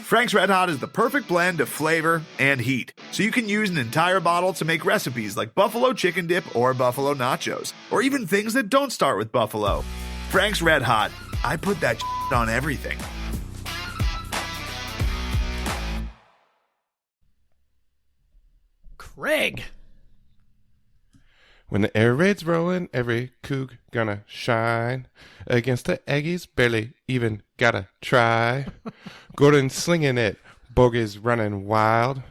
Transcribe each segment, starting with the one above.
Frank's Red Hot is the perfect blend of flavor and heat, so you can use an entire bottle to make recipes like buffalo chicken dip or buffalo nachos, or even things that don't start with buffalo. Frank's Red Hot, I put that on everything. Craig. When the air raid's rolling, every coug gonna shine. Against the Aggies, barely even gotta try. Gordon slinging it, Bogies running wild.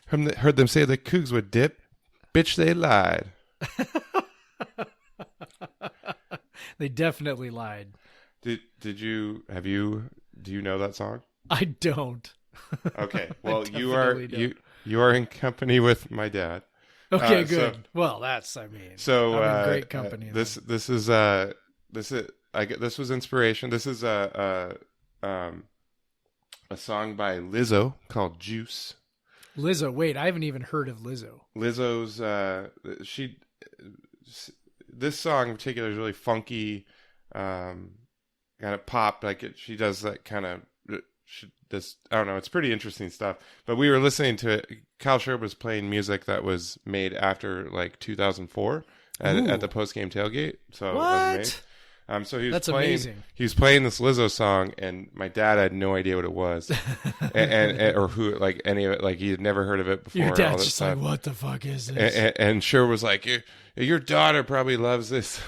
Heard them say the Cougs would dip. Bitch, they lied. They definitely lied. Do you know that song? I don't. Okay, well you are in company with my dad. Okay, good. So, well, I'm in great company. This was inspiration. This is a song by Lizzo called Juice. Lizzo, wait, I haven't even heard of Lizzo. Lizzo's this song in particular is really funky, kind of pop. She does that kind of I don't know. It's pretty interesting stuff. But we were listening to it. Kyle Sherb was playing music that was made after 2004 at the post game tailgate. So what? So he was That's playing. Amazing. He was playing this Lizzo song, and my dad had no idea what it was, and or who any of it. He had never heard of it before. Your dad's just like, "What the fuck is this?" And Sherb was like, "Your daughter probably loves this."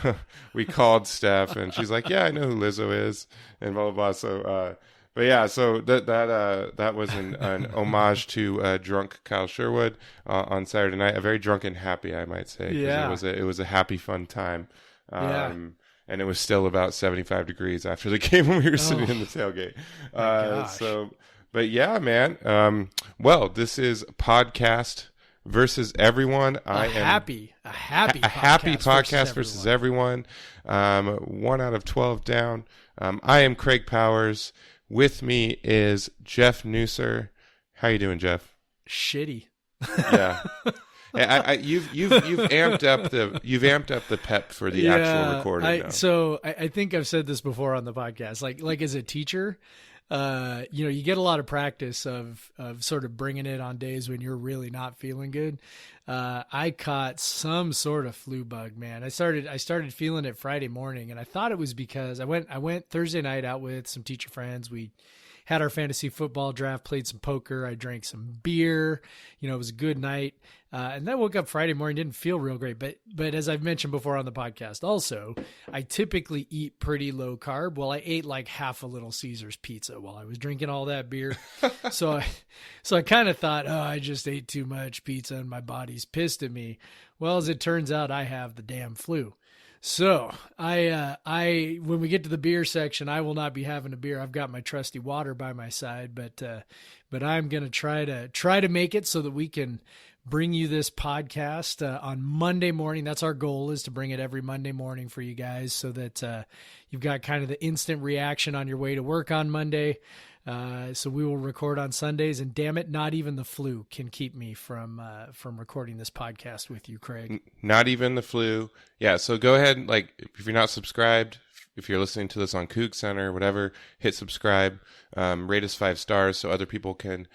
We called Steph, and she's like, "Yeah, I know who Lizzo is," and blah blah blah. So. But yeah, so that was an homage to drunk Kyle Sherwood on Saturday night. A very drunk and happy, I might say. Yeah. It was a happy, fun time. Yeah. And it was still about 75 degrees after the game when we were sitting in the tailgate. But yeah, man. Well, this is podcast versus everyone. A happy podcast versus everyone. 1 out of 12 down. I am Craig Powers. With me is Jeff Nusser. How you doing, Jeff? Shitty. Yeah. You've amped up the pep for the actual recording now. So I think I've said this before on the podcast. Like as a teacher, you get a lot of practice of sort of bringing it on days when you're really not feeling good. I caught some sort of flu bug, man. I started feeling it Friday morning, and I thought it was because I went Thursday night out with some teacher friends. We had our fantasy football draft, played some poker. I drank some beer. It was a good night. And then I woke up Friday morning, didn't feel real great. But as I've mentioned before on the podcast, also, I typically eat pretty low carb. Well, I ate like half a Little Caesars pizza while I was drinking all that beer. so I kind of thought, I just ate too much pizza and my body's pissed at me. Well, as it turns out, I have the damn flu. So I when we get to the beer section, I will not be having a beer. I've got my trusty water by my side, but I'm going to try to make it so that we can bring you this podcast on Monday morning. That's our goal, is to bring it every Monday morning for you guys, so that you've got kind of the instant reaction on your way to work on Monday. So we will record on Sundays, and damn it, not even the flu can keep me from recording this podcast with you, Craig. Not even the flu. Yeah. So go ahead. If you're not subscribed, if you're listening to this on Coug Center, whatever, hit subscribe, rate us 5 stars so other people can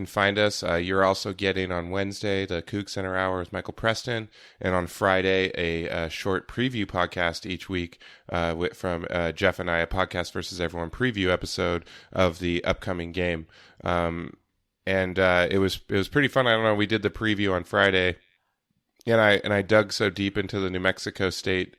find us. You're also getting on Wednesday the Coug Center Hour with Michael Preston, and on Friday a short preview podcast each week from Jeff and I, a podcast versus everyone preview episode of the upcoming game. And it was pretty fun. I don't know. We did the preview on Friday, and I dug so deep into the New Mexico State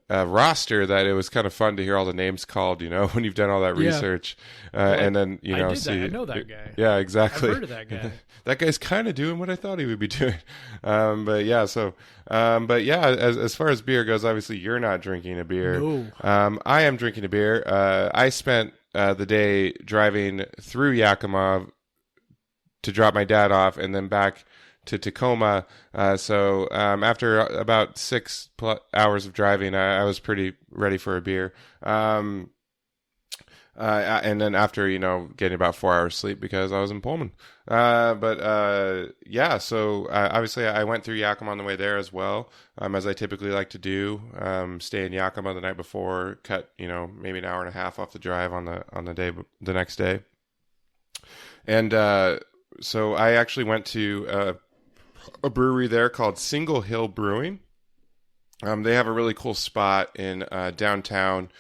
roster that it was kind of fun to hear all the names called, when you've done all that research. And then, I know that guy. Yeah, exactly. I've heard of that guy. That guy's kind of doing what I thought he would be doing. But yeah, as far as beer goes, obviously you're not drinking a beer. No. I am drinking a beer. I spent the day driving through Yakima to drop my dad off and then back to Tacoma. So after about 6 hours of driving, I was pretty ready for a beer. And then after, getting about 4 hours sleep because I was in Pullman. So obviously I went through Yakima on the way there as well, as I typically like to do. Stay in Yakima the night before, cut, maybe an hour and a half off the drive on the next day. And so I actually went to a brewery there called Single Hill Brewing. They have a really cool spot in downtown,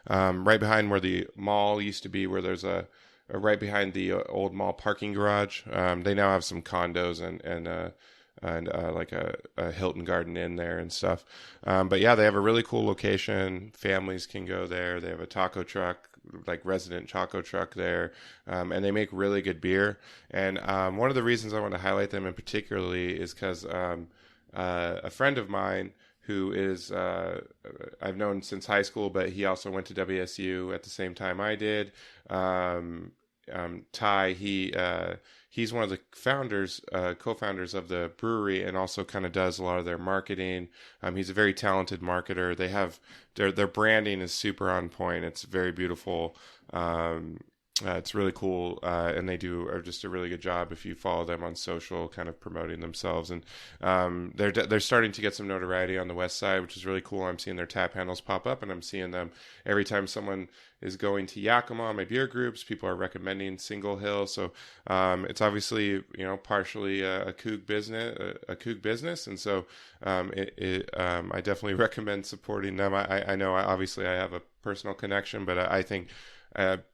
right behind where the mall used to be, where there's right behind the old mall parking garage. They now have some condos and like a Hilton Garden Inn there and stuff. But yeah, they have a really cool location. Families can go there. They have a taco truck, like resident taco truck there, and they make really good beer. And one of the reasons I want to highlight them in particularly is because a friend of mine who is I've known since high school, but he also went to WSU at the same time I did. Ty, he's one of the founders, co-founders of the brewery, and also kind of does a lot of their marketing. He's a very talented marketer. They have their branding is super on point. It's very beautiful. It's really cool, and they do just a really good job if you follow them on social, kind of promoting themselves. And they're starting to get some notoriety on the west side, which is really cool. I'm seeing their tap handles pop up, and I'm seeing them every time someone is going to Yakima on my beer groups. People are recommending Single Hill, so it's obviously partially a Coug business, and so I definitely recommend supporting them. I know obviously I have a personal connection, but I think.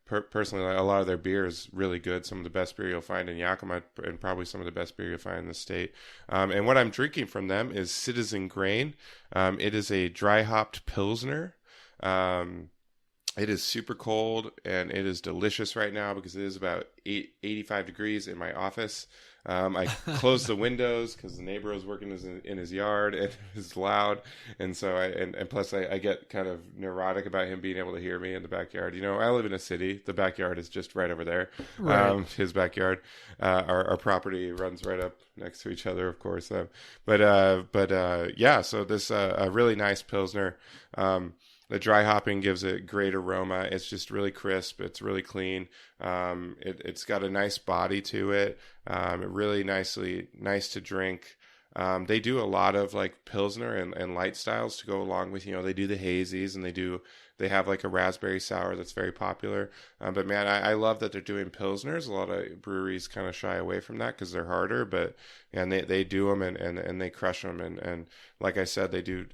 Personally, a lot of their beer is really good. Some of the best beer you'll find in Yakima, and probably some of the best beer you'll find in the state. And what I'm drinking from them is Citizen Grain. It is a dry hopped Pilsner. It is super cold, and it is delicious right now because it is about 85 degrees in my office. I closed the windows because the neighbor was working in his yard, and it was loud. And so and plus I get kind of neurotic about him being able to hear me in the backyard. I live in a city. The backyard is just right over there. Right. His backyard. Our property runs right up next to each other, of course. Yeah, so this a really nice Pilsner. The dry hopping gives it great aroma. It's just really crisp. It's really clean. It's got a nice body to it. Really nice to drink. They do a lot of like Pilsner and light styles to go along with, they do the hazies, and they have like a raspberry sour that's very popular. But man, I love that they're doing Pilsners. A lot of breweries kind of shy away from that because they're harder, but they do them and they crush them. And like I said, they do,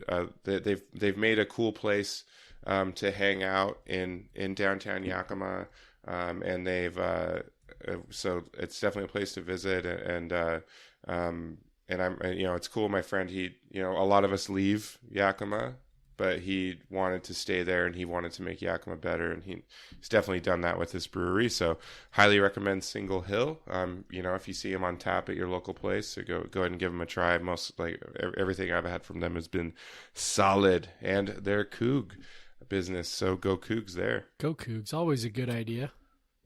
they've made a cool place to hang out in downtown Yakima. And so it's definitely a place to visit, and I'm, it's cool. My friend, a lot of us leave Yakima, but he wanted to stay there, and he wanted to make Yakima better, and he's definitely done that with this brewery. So highly recommend Single Hill. If you see him on tap at your local place, so go ahead and give him a try. Everything I've had from them has been solid, and they're Coug business, so go Cougs there. Go Cougs, always a good idea.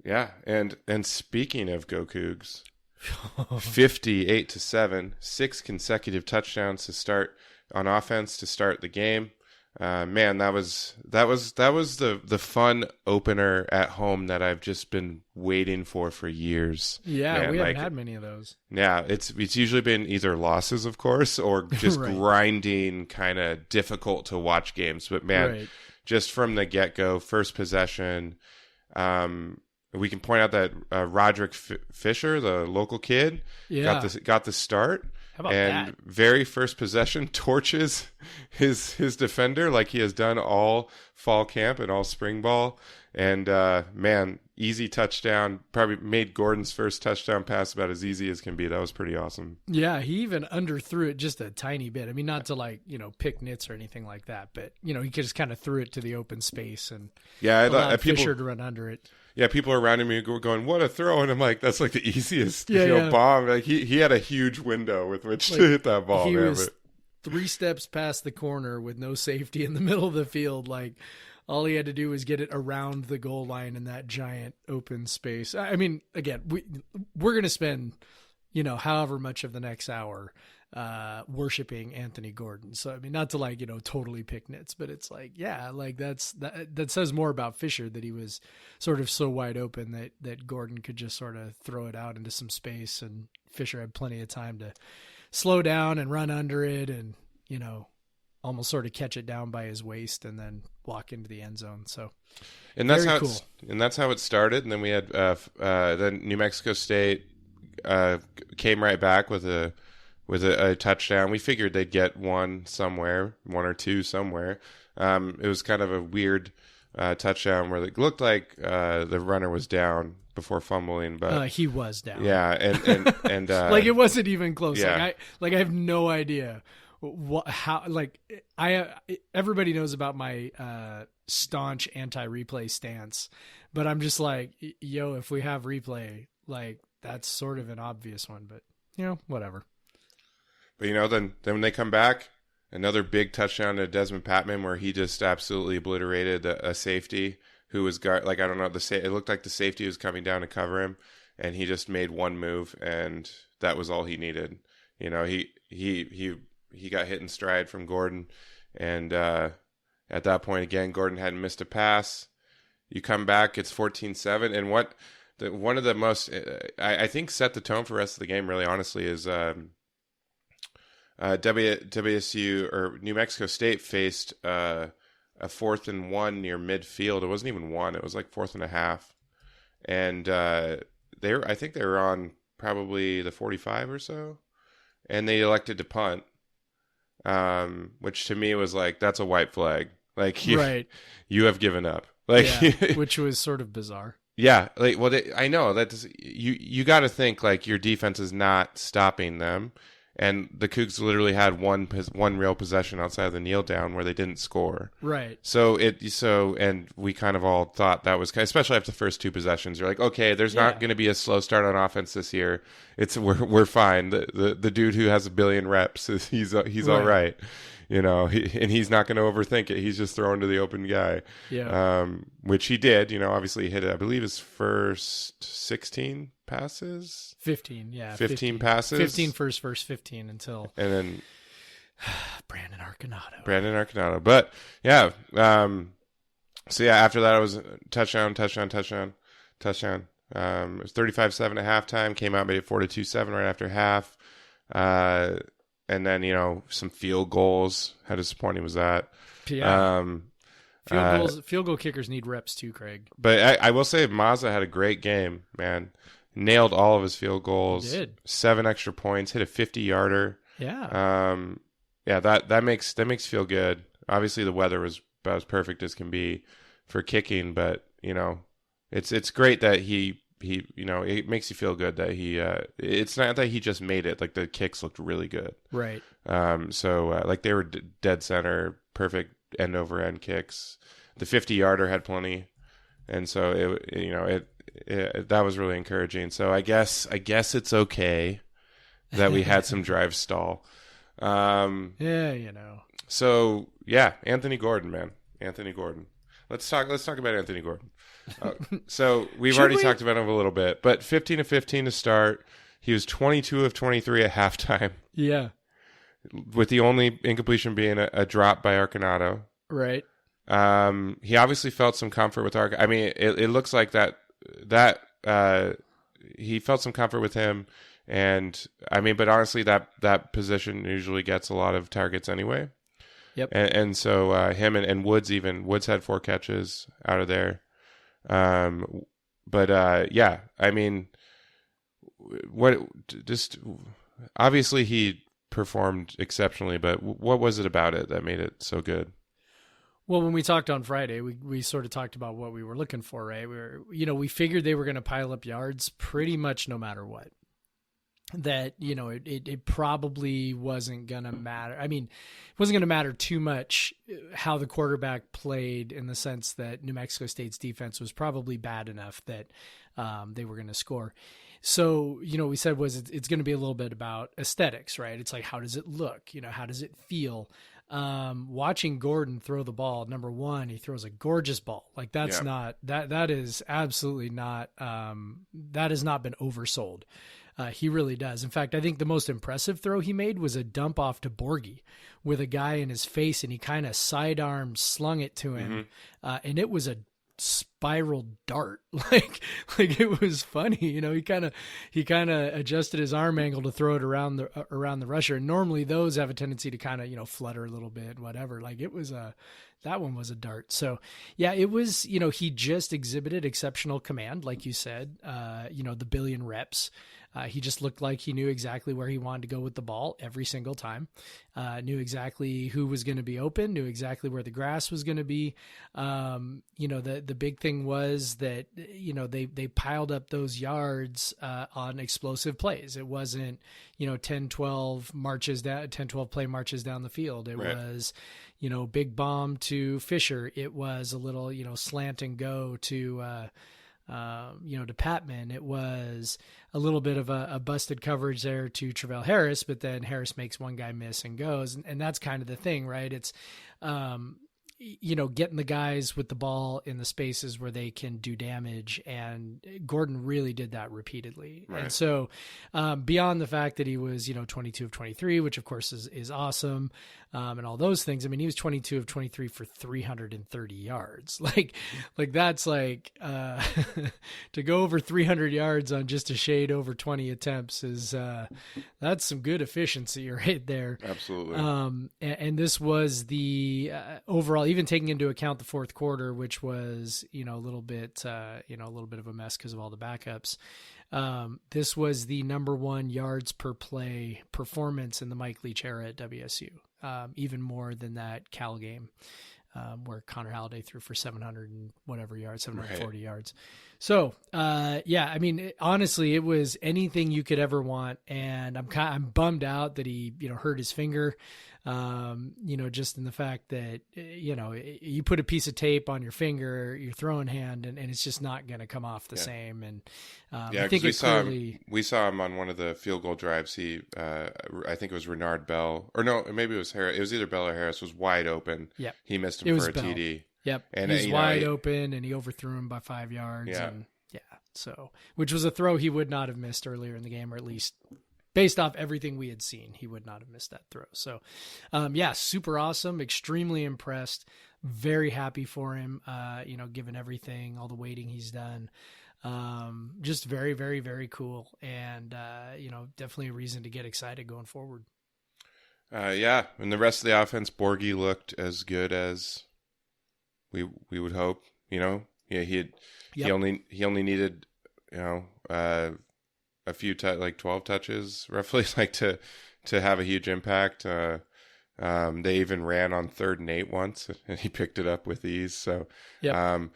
Yeah, and speaking of go Cougs, 58-7, 6 consecutive touchdowns to start on offense to start the game. Man, that was the fun opener at home that I've just been waiting for years. Yeah, man, we haven't had many of those. Yeah, it's usually been either losses, of course, or just right. grinding, kind of difficult to watch games. But man, right. Just from the get-go, first possession, we can point out that Roderick Fisher, the local kid, got the start. How about and that? Very first possession, torches his defender like he has done all fall camp and all spring ball. And man, easy touchdown. Probably made Gordon's first touchdown pass about as easy as can be. That was pretty awesome. Yeah, he even underthrew it just a tiny bit. I mean, not to pick nits or anything like that, but he just kind of threw it to the open space and allowed Fisher to run under it. Yeah, people around me going, "What a throw!" And I'm like, "That's like the easiest yeah. bomb." Like he had a huge window with which to hit that ball. He was 3 steps past the corner with no safety in the middle of the field. Like all he had to do was get it around the goal line in that giant open space. I mean, again, we're going to spend however much of the next hour worshiping Anthony Gordon. So I mean, not to totally pick nits, but it's that says more about Fisher, that he was sort of so wide open that Gordon could just sort of throw it out into some space, and Fisher had plenty of time to slow down and run under it, and almost sort of catch it down by his waist and then walk into the end zone. So, and that's very how cool. And that's how it started. And then we had then New Mexico State came right back with a touchdown. We figured they'd get one or two somewhere. It was kind of a weird touchdown where it looked like the runner was down before fumbling, but he was down. Yeah, and like it wasn't even close. Yeah. Like I have no idea how. Like everybody knows about my staunch anti-replay stance, but I'm just like, yo, if we have replay, like that's sort of an obvious one, but whatever. But then when they come back, another big touchdown to Desmond Patman where he just absolutely obliterated a safety who was like, I don't know, it looked like the safety was coming down to cover him, and he just made one move, and that was all he needed. He got hit in stride from Gordon, and at that point again, Gordon hadn't missed a pass. You come back, it's 14-7, and one of the most I think set the tone for the rest of the game, really honestly, is WSU or New Mexico State faced a 4th and 1 near midfield. It wasn't even 1; it was like 4th and a half, and I think they were on probably the 45 or so, and they elected to punt, which to me was like, that's a white flag. Like you have given up. Like, which was sort of bizarre. Yeah, like, well, I know that you got to think like your defense is not stopping them, and the Cougs literally had one real possession outside of the kneel down where they didn't score. Right. And we kind of all thought that was especially after the first two possessions. You're like, okay, there's not going to be a slow start on offense this year. We're fine. The dude who has 1 billion reps he's all right. And he's not going to overthink it. He's just throwing to the open guy. Yeah. Which he did. Obviously he hit it, I believe, his first 16 passes. 15, yeah. 15 passes. 15 first 15 until. And then Brandon Arconato. But yeah. So yeah, after that it was touchdown. It was 35-7 at halftime. Came out, made it 42-7 right after half. And then, some field goals. How disappointing was that? Yeah. Field goal kickers need reps too, Craig. But I will say Mazza had a great game, man. Nailed all of his field goals. He did. 7 extra points, hit a 50-yarder. Yeah. That makes feel good. Obviously the weather was about as perfect as can be for kicking, but it's great that he it makes you feel good that he it's not that he just made it, like the kicks looked really good. Right. So like they were dead center, perfect end over end kicks. The 50-yarder had plenty. And so it that was really encouraging. So I guess it's okay that we had some drive stall. So yeah, Anthony Gordon, man. Anthony Gordon. Let's talk about Anthony Gordon. So we've already talked about him a little bit, but 15 of 15 to start. He was 22 of 23 at halftime. Yeah. With the only incompletion being a drop by Arconato. Right. He obviously felt some comfort with Arconato. I mean, it looks like that he felt some comfort with him, and I mean, but honestly, that position usually gets a lot of targets anyway. Yep. And so him and Woods had 4 catches out of there. Yeah, I mean, obviously he performed exceptionally, but what was it about it that made it so good? Well, when we talked on Friday, we sort of talked about what we were looking for, right? We figured they were going to pile up yards pretty much no matter what. That, it probably wasn't going to matter. I mean, it wasn't going to matter too much how the quarterback played, in the sense that New Mexico State's defense was probably bad enough that they were going to score. So, we said it's going to be a little bit about aesthetics, right? It's like, how does it look? How does it feel? Watching Gordon throw the ball, number one, he throws a gorgeous ball. Like that's not, that is absolutely not, that has not been oversold. He really does. In fact, I think the most impressive throw he made was a dump off to Borghi with a guy in his face, and he kind of sidearm slung it to him. And it was a spiral dart. Like it was funny, he kind of adjusted his arm angle to throw it around the rusher. And normally those have a tendency to kind of, flutter a little bit, whatever. Like that one was a dart. So yeah, it was, he just exhibited exceptional command. Like you said, the billion reps. He just looked like he knew exactly where he wanted to go with the ball every single time, knew exactly who was going to be open, knew exactly where the grass was going to be. The big thing was that, they piled up those yards on explosive plays. It wasn't, 10, 12 play marches down the field. It was, big bomb to Fisher. It was a little, slant and go to Patman. It was a little bit of a busted coverage there to Travell Harris, but then Harris makes one guy miss and goes. And that's kind of the thing, right? It's, getting the guys with the ball in the spaces where they can do damage. And Gordon really did that repeatedly. Right. And so, beyond the fact that he was, 22 of 23, which of course is awesome. And all those things. I mean, he was 22 of 23 for 330 yards. Like that's like, to go over 300 yards on just a shade over 20 attempts is, that's some good efficiency right there. Absolutely. And this was the, overall, even taking into account the fourth quarter, which was, a little bit of a mess because of all the backups. This was the number one yards per play performance in the Mike Leach era at WSU. Even more than that Cal game, where Connor Halliday threw for 700 and whatever yards, 740 yards. So, I mean, honestly, it was anything you could ever want. And I'm bummed out that he, hurt his finger, just in the fact that, you put a piece of tape on your finger, your throwing hand, and it's just not going to come off the same. And, I think we saw him on one of the field goal drives. He, I think it was Renard Bell, or no, maybe it was Harris. It was either Bell or Harris was wide open. Yeah. He missed him for a Bell. TD. Yep. And he was wide open and he overthrew him by 5 yards. Yeah. And so, which was a throw he would not have missed earlier in the game, or at least based off everything we had seen, he would not have missed that throw. So, super awesome. Extremely impressed. Very happy for him, given everything, all the waiting he's done. Just very, very, very cool. And, definitely a reason to get excited going forward. And the rest of the offense, Borgie looked as good as we would hope. He only needed a few 12 touches roughly, to have a huge impact. They even ran on 3rd and 8 once, and he picked it up with ease. So so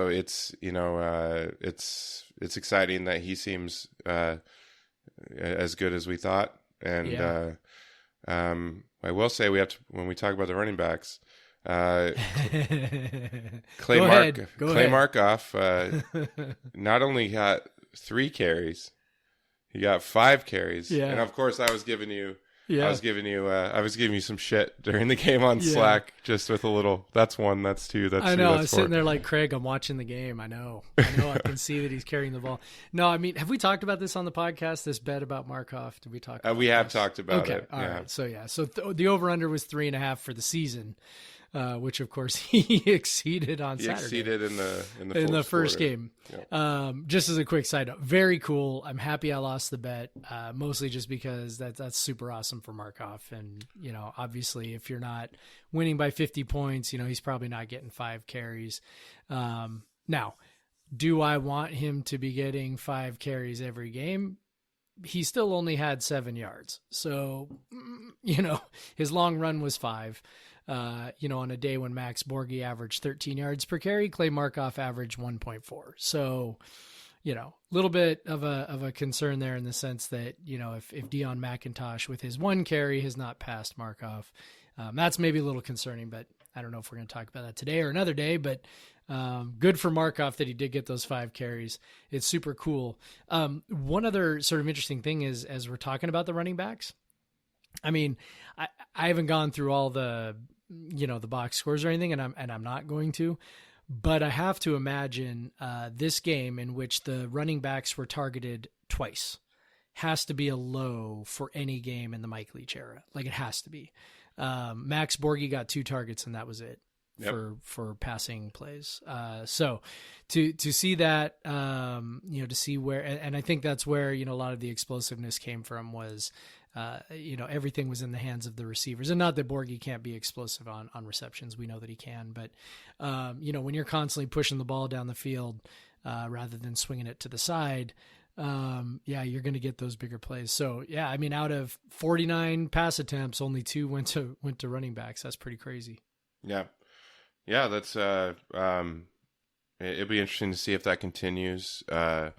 it's it's exciting that he seems as good as we thought. And I will say when we talk about the running backs, Clay Markoff not only got 3 carries, he got 5 carries. Yeah. And of course I was giving you some shit during the game on Slack, just with a little, that's 1, that's 2, that's 3, I know, that's I was 4. sitting there like, Craig, I'm watching the game. I know, I can see that he's carrying the ball. No, I mean, have we talked about this on the podcast, this bet about Markoff? Did we talk about we have talked about it. All right. So, so the over-under was 3.5 for the season. Which of course he exceeded on Saturday. Exceeded in the first game. Yeah. Just as a quick side note, very cool. I'm happy I lost the bet, mostly just because that's super awesome for Markoff. And obviously, if you're not winning by 50 points, he's probably not getting 5 carries. Now, do I want him to be getting 5 carries every game? He still only had 7 yards, so his long run was 5. On a day when Max Borgie averaged 13 yards per carry, Clay Markoff averaged 1.4. So, a little bit of a concern there in the sense that, if Deion McIntosh with his 1 carry has not passed Markoff, that's maybe a little concerning, but I don't know if we're going to talk about that today or another day, but good for Markoff that he did get those 5 carries. It's super cool. One other sort of interesting thing is, as we're talking about the running backs, I mean, I haven't gone through all the box scores or anything, and I'm not going to, but I have to imagine this game in which the running backs were targeted twice has to be a low for any game in the Mike Leach era. Like, it has to be. Max Borgie got 2 targets and that was it. for passing plays. So to see that, to see where, and I think that's where, a lot of the explosiveness came from was, everything was in the hands of the receivers. And not that Borghi can't be explosive on receptions. We know that he can. But, when you're constantly pushing the ball down the field rather than swinging it to the side, you're going to get those bigger plays. So, out of 49 pass attempts, only 2 went to running backs. That's pretty crazy. Yeah. Yeah, that's it'd be interesting to see if that continues. I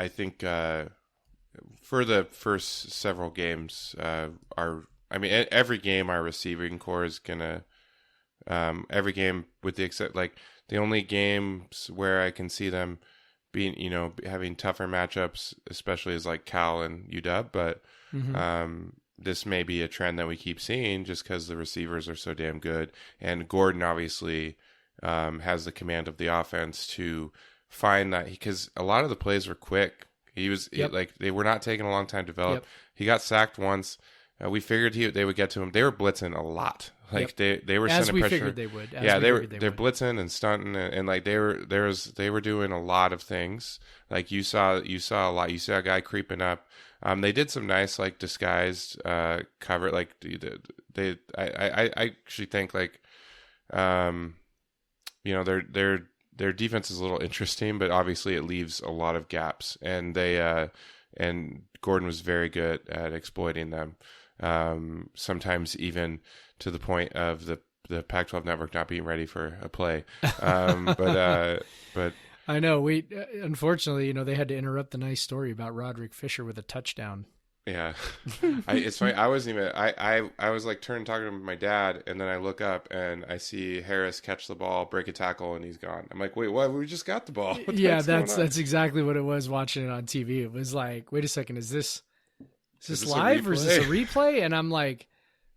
think for the first several games, every game our receiving core is gonna every game with the except the only games where I can see them being having tougher matchups, especially is like Cal and UW, but this may be a trend that we keep seeing just because the receivers are so damn good. And Gordon obviously has the command of the offense to find that, because a lot of the plays were quick. They were not taking a long time to develop. Yep. He got sacked once. We figured they would get to him. They were blitzing a lot. They were sending pressure. Figured they would. They're blitzing and stunting and they were doing a lot of things. Like you saw a lot. You saw a guy creeping up. They did some nice disguised cover. I actually think their defense is a little interesting, but obviously it leaves a lot of gaps, and and Gordon was very good at exploiting them. Sometimes even to the point of the Pac-12 network not being ready for a play. But I know we unfortunately, they had to interrupt the nice story about Roderick Fisher with a touchdown. Yeah, it's funny. I wasn't even. I was talking to my dad, and then I look up and I see Harris catch the ball, break a tackle, and he's gone. I'm like, wait, what? We just got the ball. That's exactly what it was. Watching it on TV, it was like, wait a second, is this live or is this a replay? And I'm like,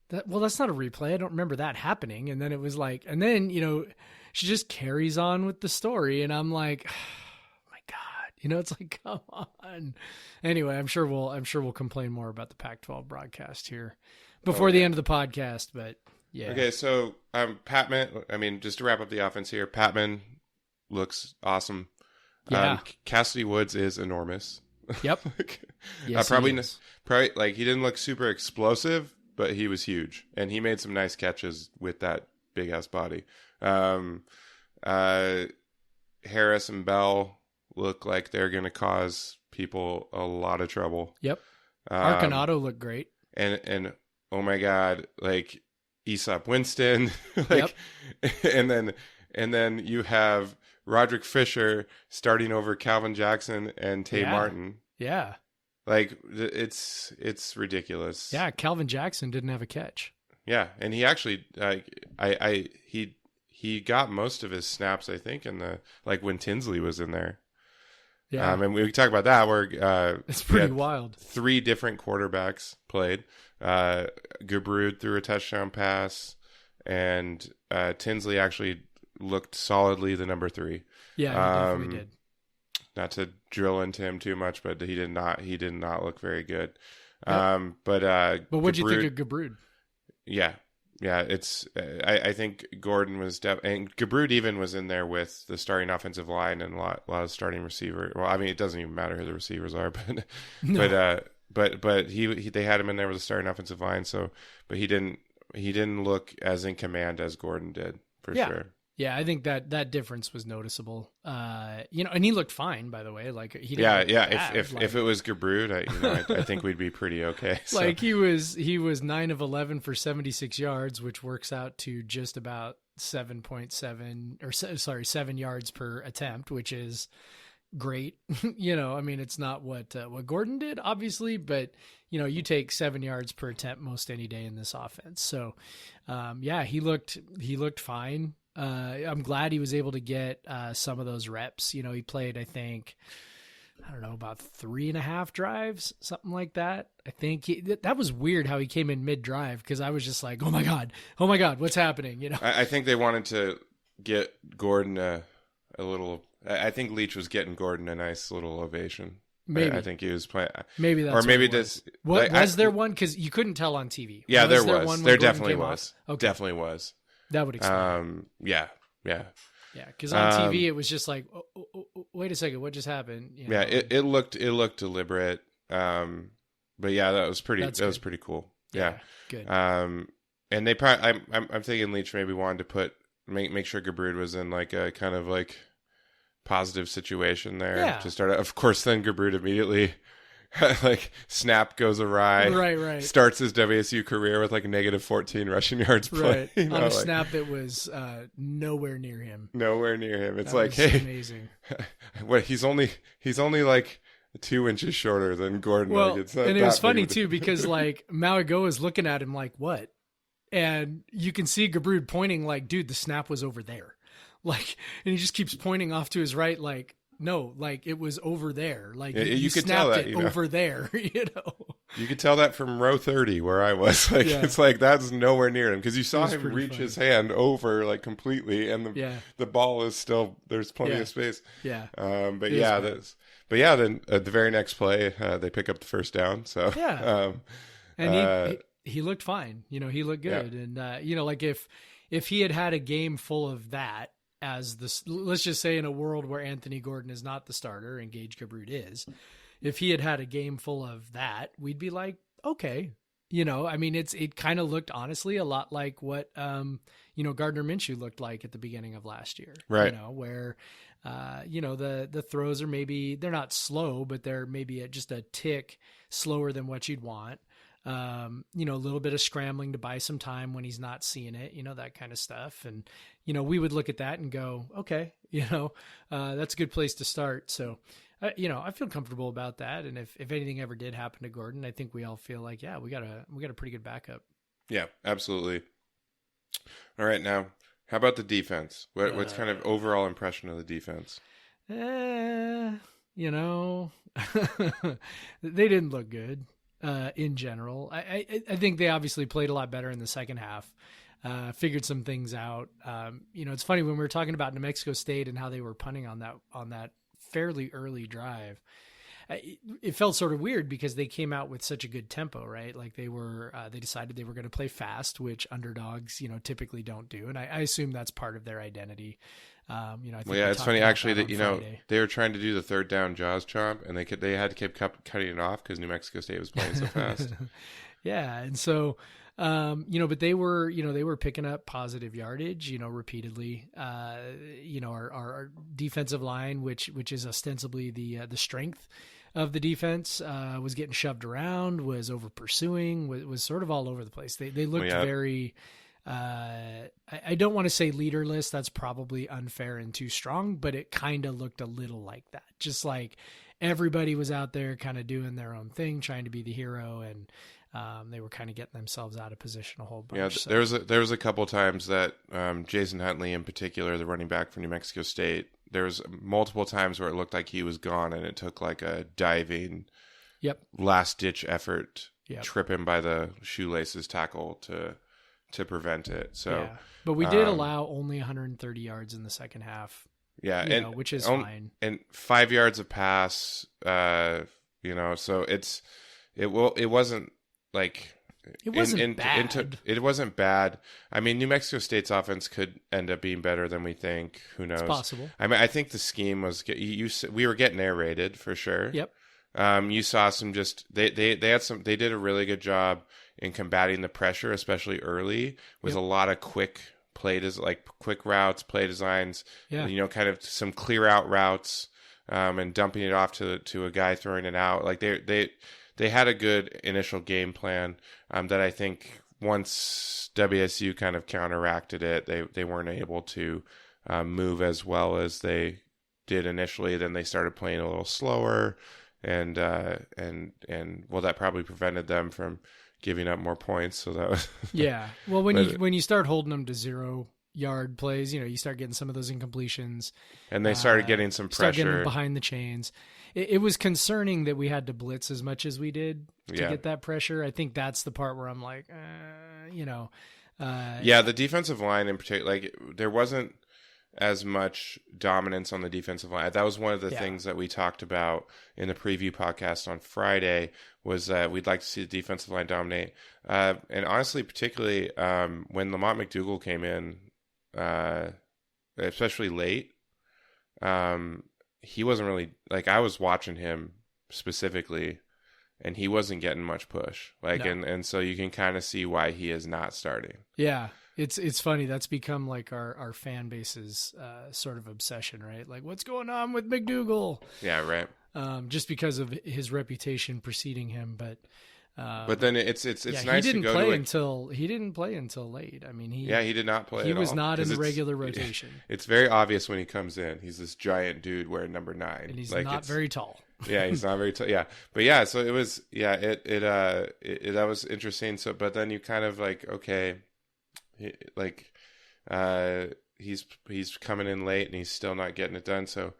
that's not a replay. I don't remember that happening. And then it was she just carries on with the story, and I'm like, oh my God, it's like, come on. Anyway, I'm sure we'll complain more about the Pac-12 broadcast here before the end of the podcast, but yeah. Okay, so Patman, just to wrap up the offense here, Patman looks awesome. Yeah. Cassidy Woods is enormous. Yep. Yes, probably he didn't look super explosive, but he was huge, and he made some nice catches with that big ass body. Harris and Bell look like they're going to cause people a lot of trouble. Yep. Arcanado looked great. And oh my God, Aesop Winston, and then you have Roderick Fisher starting over Calvin Jackson and Tay Martin. Yeah. It's ridiculous. Yeah. Calvin Jackson didn't have a catch. Yeah. And he actually, he got most of his snaps, I think, in when Tinsley was in there. Yeah. And we talk about that where it's pretty wild. 3 different quarterbacks played. Gabrud threw a touchdown pass, and Tinsley actually looked solidly the number 3. Yeah, he definitely did. Not to drill into him too much, but he did not look very good. Yep. But what do you think of Gabrud? Yeah. Yeah, it's. I think Gordon was and Gabrud even was in there with the starting offensive line and a lot of starting receiver. Well, it doesn't even matter who the receivers are, but no. but he they had him in there with the starting offensive line. So, but he didn't look as in command as Gordon did for sure. Yeah, I think that difference was noticeable. And he looked fine, by the way. He didn't bad. If it was Gabrud, I think we'd be pretty okay. So. He was 9 of 11 for 76 yards, which works out to just about 7 yards per attempt, which is great. It's not what Gordon did, obviously, but you take 7 yards per attempt most any day in this offense. So, he looked fine. I'm glad he was able to get some of those reps. He played, I think, about 3.5 drives, something like that. I think that was weird how he came in mid-drive, because I was just like, oh my God, what's happening? I think they wanted to get Gordon a little. I think Leach was getting Gordon a nice little ovation. Maybe. I think he was playing. Maybe that's or maybe what it was. just Was there one? Because you couldn't tell on TV. Yeah, there There was. one when There Gordon definitely came was. off? Okay. Definitely was. That would explain. Yeah. Yeah, because on TV it was just like, wait a second, what just happened? You know? Yeah, it looked deliberate. But yeah, that was pretty. Was pretty cool. Yeah. Good. And they probably. I'm thinking Leach maybe wanted to make sure Gabrud was in like a kind of like positive situation there to start. Of course, then Gabrud immediately like snap goes awry. Right. Starts his WSU career with like -14 rushing yards play. Right. On a snap that was nowhere near him. Nowhere near him. It's that like, hey, amazing. What he's only like 2 inches shorter than Gordon. Well, like, it's not and it that was funny big of a- too because like Malago is looking at him like, what? And you can see Gabrud pointing like, dude, the snap was over there. Like, and he just keeps pointing off to his right, like, no, like it was over there. Like you could snapped tell that, it over there, you know. You could tell that from row 30 where I was. Like it's like that's nowhere near him because you saw him reach his hand over like completely, and the ball is still there's plenty of space. Yeah. Then the very next play they pick up the first down. So and he looked fine. You know, he looked good, and you know, like if he had a game full of that. As this, let's just say in a world where Anthony Gordon is not the starter and Gage Gabrud is, if he had a game full of that, we'd be like, okay, you know, I mean, it kind of looked honestly a lot like what, you know, Gardner Minshew looked like at the beginning of last year, right? You know, where, you know, the throws are maybe, they're not slow, but they're maybe just a tick slower than what you'd want. You know, a little bit of scrambling to buy some time when he's not seeing it, you know, that kind of stuff. And, you know, we would look at that and go, okay, you know, that's a good place to start. So, you know, I feel comfortable about that. And if anything ever did happen to Gordon, I think we all feel like, yeah, we got a pretty good backup. Yeah, absolutely. All right. Now, how about the defense? What's kind of overall impression of the defense? You know, they didn't look good. In general, I think they obviously played a lot better in the second half, figured some things out. You know, it's funny when we were talking about New Mexico State and how they were punting on that fairly early drive. It felt sort of weird because they came out with such a good tempo, right? Like they decided they were going to play fast, which underdogs, you know, typically don't do. And I assume that's part of their identity. You know, I think it's funny actually that, you know, they were trying to do the third down jaws chomp and they had to keep cutting it off because New Mexico State was playing so fast. Yeah. And so, you know, but they were picking up positive yardage, you know, repeatedly. You know, our defensive line, which is ostensibly the strength of the defense, was getting shoved around, was over pursuing, was sort of all over the place. They looked very, I don't want to say leaderless. That's probably unfair and too strong, but it kind of looked a little like that. Just like everybody was out there kind of doing their own thing, trying to be the hero. And, they were kind of getting themselves out of position a whole bunch. Yeah, so. there was a couple times that Jason Huntley in particular, the running back for New Mexico State, there was multiple times where it looked like he was gone and it took like a diving last ditch effort, trip him by the shoelaces tackle to prevent it. So, but we did allow only 130 yards in the second half. Yeah, you know, which is fine. And 5 yards of pass, you know, so it wasn't like it wasn't bad. It wasn't bad. I mean, New Mexico State's offense could end up being better than we think. Who knows? It's possible. I mean, I think the scheme was we were getting air raided for sure. Yep. You saw some they did a really good job in combating the pressure, especially early, with a lot of quick quick routes, play designs. Yeah. You know, kind of some clear out routes, and dumping it off to a guy throwing it out. Like they had a good initial game plan that I think once WSU kind of counteracted it, they weren't able to move as well as they did initially. Then they started playing a little slower, and well, that probably prevented them from giving up more points. So that was Well, when you start holding them to 0-yard plays, you know, you start getting some of those incompletions, and they started getting some pressure, getting them behind the chains. It was concerning that we had to blitz as much as we did to get that pressure. I think that's the part where I'm like, you know, the defensive line in particular, like there wasn't. as much dominance on the defensive line. That was one of the things that we talked about in the preview podcast on Friday, was that we'd like to see the defensive line dominate. And honestly, particularly when Lamont McDougall came in, especially late, he wasn't really, like, I was watching him specifically, and he wasn't getting much push. Like, no. and so you can kind of see why he is not starting. Yeah. It's funny. That's become like our fan base's sort of obsession, right? Like, what's going on with McDougall? Yeah, right. Just because of his reputation preceding him, but then it's nice to go to he didn't play until late. I mean, he did not play. He at was all, not in the regular rotation. It's very obvious when he comes in. He's this giant dude wearing number 9, and he's not very tall. Yeah, he's not very tall. Yeah, but yeah, so it was. Yeah, it that was interesting. So, but then you kind of like, okay, he's coming in late and he's still not getting it done. So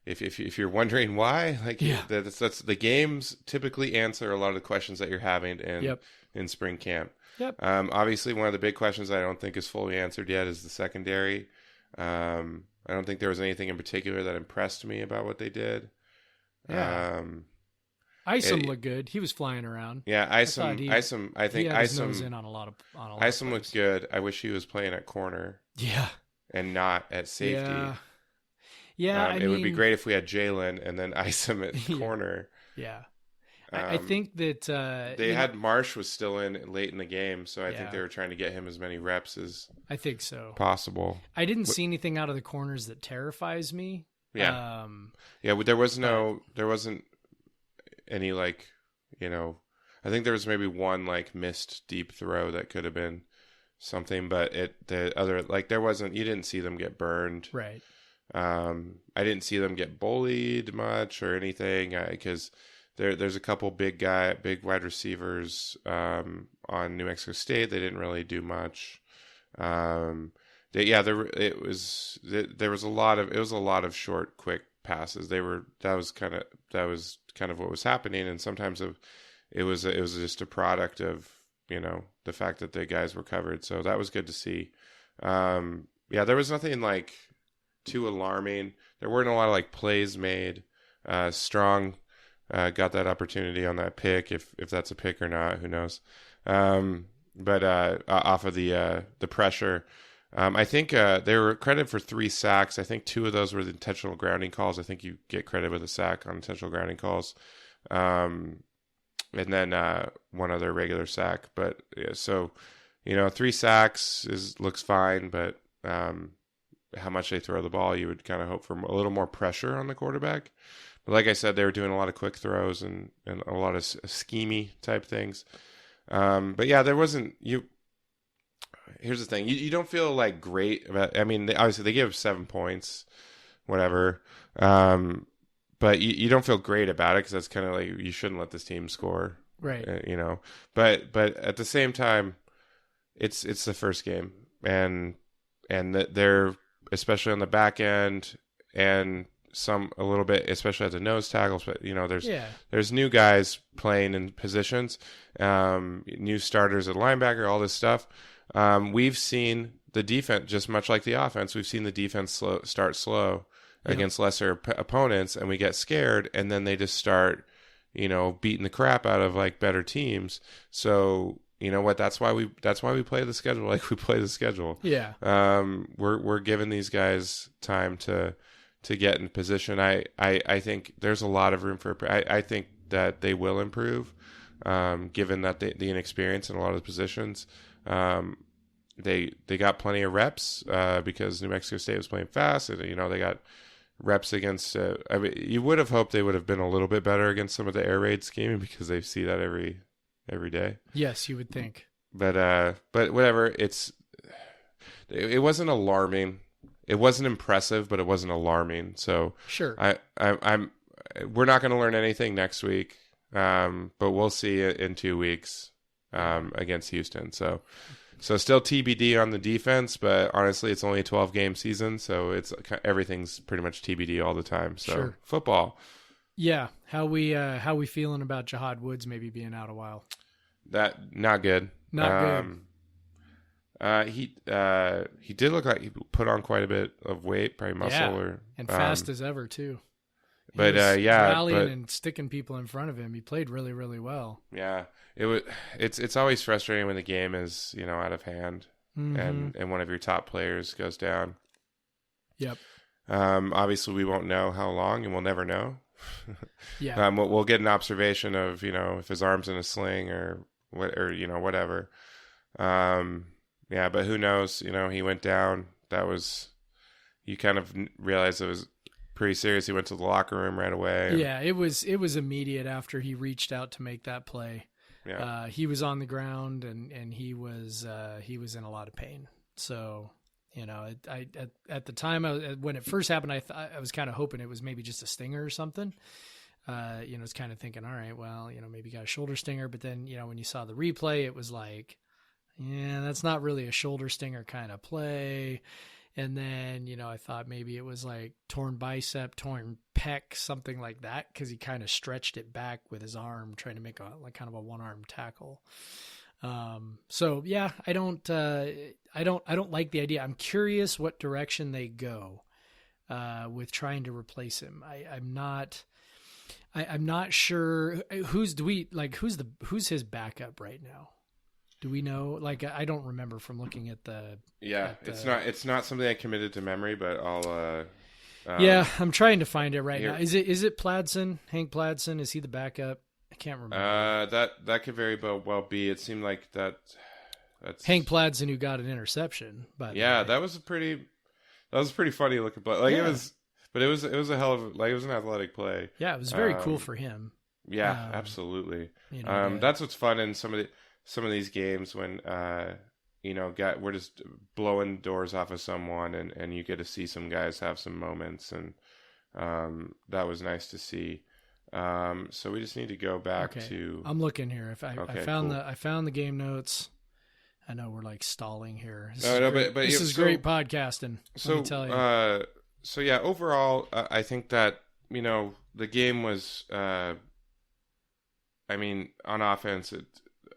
if you're wondering why, like, that's the games typically answer a lot of the questions that you're having in spring camp. Yep. Obviously, one of the big questions I don't think is fully answered yet is the secondary. I don't think there was anything in particular that impressed me about what they did. Yeah. Isom looked good. He was flying around. Yeah, Isom. I think Isom nose in on a lot of Isom looked good. I wish he was playing at corner. Yeah. And not at safety. Yeah. Yeah. It would be great if we had Jalen and then Isom at corner. Yeah. I think that they had Marsh was still in late in the game, so I think they were trying to get him as many reps as I think so possible. I didn't see anything out of the corners that terrifies me. Yeah. There wasn't any, like, I think there was maybe one like missed deep throw that could have been something, but there wasn't. You didn't see them get burned, right? I didn't see them get bullied much or anything, because there's a couple big wide receivers on New Mexico State. They didn't really do much. There was a lot of short, quick passes. That was kind of what was happening, and sometimes it was just a product of the fact that the guys were covered. So that was good to see. There was nothing like too alarming. There weren't a lot of like plays made. Strong got that opportunity on that pick, if that's a pick or not, who knows. But off of the pressure. I think they were credited for 3 sacks. I think 2 of those were the intentional grounding calls. I think you get credit with a sack on intentional grounding calls. And then 1 other regular sack. But yeah, so 3 sacks looks fine, but how much they throw the ball, you would kind of hope for a little more pressure on the quarterback. But like I said, they were doing a lot of quick throws and a lot of schemey type things. But yeah, there wasn't Here's the thing: you don't feel like great about. I mean, obviously they gave 7 points, whatever. But you don't feel great about it because that's kind of like you shouldn't let this team score, right? But at the same time, it's the first game, and they're especially on the back end and a little bit, especially at the nose tackles. But there's new guys playing in positions, new starters at linebacker, all this stuff. We've seen the defense, just much like the offense, we've seen the defense start slow against lesser opponents, and we get scared, and then they just start, beating the crap out of like better teams. So you know what? That's why we play the schedule like we play the schedule. Yeah. We're giving these guys time to get in position. I think there's a lot of room for. I think that they will improve, given that the inexperience in a lot of the positions. They got plenty of reps because New Mexico State was playing fast, and they got reps against. I mean, you would have hoped they would have been a little bit better against some of the air raid scheming because they see that every day. Yes, you would think. But whatever. It wasn't alarming. It wasn't impressive, but it wasn't alarming. So sure. We're not going to learn anything next week, but we'll see it in 2 weeks. Against Houston. So still TBD on the defense, but honestly, it's only a 12-game season, so everything's pretty much TBD all the time. So sure. Football. Yeah. How we feeling about Jahad Woods maybe being out a while? That not good. Not good. He did look like he put on quite a bit of weight, probably muscle and fast as ever too. But rallying and sticking people in front of him. He played really, really well. Yeah, it's always frustrating when the game is out of hand and one of your top players goes down. Yep. Obviously, we won't know how long, and we'll never know. Yeah. We'll get an observation of if his arm's in a sling or whatever. Yeah, but who knows? He went down. You kind of realize it was pretty serious. He went to the locker room right away. Yeah, it was immediate after he reached out to make that play. Yeah. He was on the ground and he was in a lot of pain. So, at the time when it first happened, I was kind of hoping it was maybe just a stinger or something. It's kind of thinking, all right, well, maybe got a shoulder stinger, but then, when you saw the replay, it was like, yeah, that's not really a shoulder stinger kind of play. And then, I thought maybe it was like torn bicep, torn pec, something like that, because he kind of stretched it back with his arm, trying to make kind of a one-arm tackle. So yeah, I don't like the idea. I'm curious what direction they go with trying to replace him. I'm not sure who's his backup right now. Do we know? I don't remember from looking at the. Yeah, it's not something I committed to memory, but I'll. Yeah, I'm trying to find it right now. Is it Pladsen? Hank Pladsen? Is he the backup? I can't remember. That could very well be. It seemed like that's Hank Pladsen who got an interception. But yeah, that was a pretty funny looking play. It was, but it was a hell of it was an athletic play. Yeah, it was very cool for him. Yeah, absolutely. That's what's fun in some of these games when we're just blowing doors off of someone and you get to see some guys have some moments, and that was nice to see. So we just need to go back to. I'm looking here. I found the game notes. I know we're stalling here. This is great podcasting. Let me tell you. So yeah, overall, I think that the game was. On offense,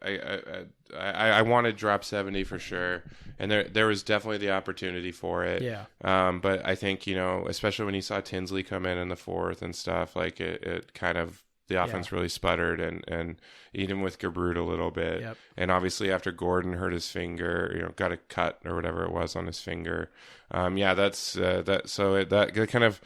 I wanted drop 70 for sure, and there was definitely the opportunity for it. Yeah. But I think especially when you saw Tinsley come in the fourth and stuff, it kind of the offense really sputtered, and even with Gabrut a little bit. Yep. And obviously after Gordon hurt his finger, got a cut or whatever it was on his finger. That's that. So that kind of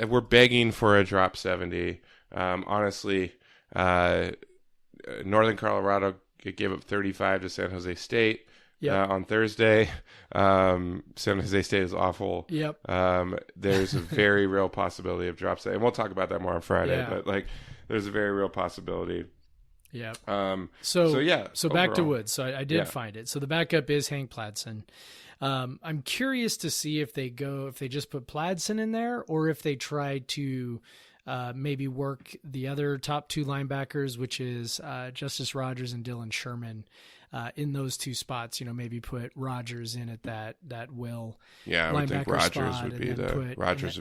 we're begging for a drop 70. Honestly, Northern Colorado gave up 35 to San Jose State on Thursday. San Jose State is awful. Yep. There's a very real possibility of drop 70, and we'll talk about that more on Friday. Yeah. But there's a very real possibility. Yeah. So back to Woods. So I did find it. So the backup is Hank Pladsen. I'm curious to see if they just put Pladsen in there, or if they try to maybe work the other top two linebackers, which is Justice Rogers and Dylan Sherman, in those two spots. Maybe put Rogers in at that will. Yeah, I would think Rogers would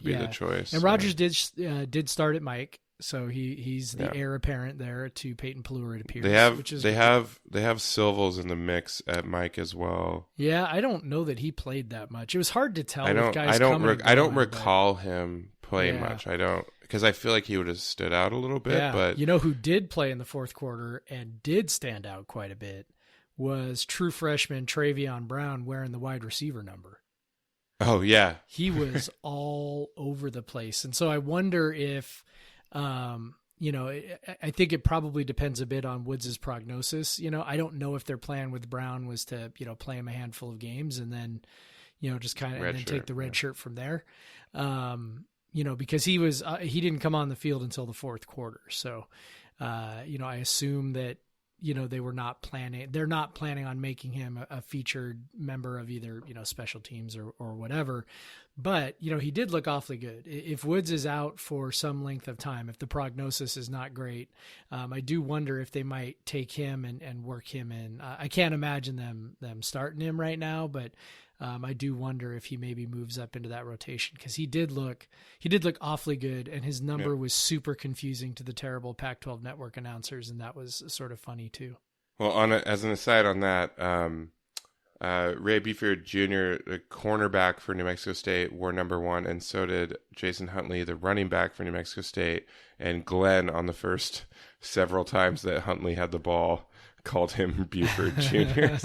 be the choice. And Rogers did start at Mike, so he's the heir apparent there to Peyton Pelluer, it appears. They have Silvels in the mix at Mike as well. Yeah, I don't know that he played that much. It was hard to tell. I don't recall him playing much. I don't, because I feel like he would have stood out a little bit. Yeah. But who did play in the fourth quarter and did stand out quite a bit was true freshman Travion Brown, wearing the wide receiver number. Oh yeah, he was all over the place, and so I wonder if. I think it probably depends a bit on Woods' prognosis. I don't know if their plan with Brown was to, play him a handful of games and then, just kind of take the red shirt from there. Because he didn't come on the field until the fourth quarter. So, I assume that, they're not planning on making him a featured member of either, special teams or whatever. But, he did look awfully good. If Woods is out for some length of time, if the prognosis is not great, I do wonder if they might take him and work him in. I can't imagine them starting him right now, but I do wonder if he maybe moves up into that rotation, because he did look awfully good, and his number was super confusing to the terrible Pac-12 network announcers, and that was sort of funny too. Well, as an aside on that, Ray Beeford Jr., the cornerback for New Mexico State, wore number 1, and so did Jason Huntley, the running back for New Mexico State, and Glenn on the first several times that Huntley had the ball called him Buford Jr.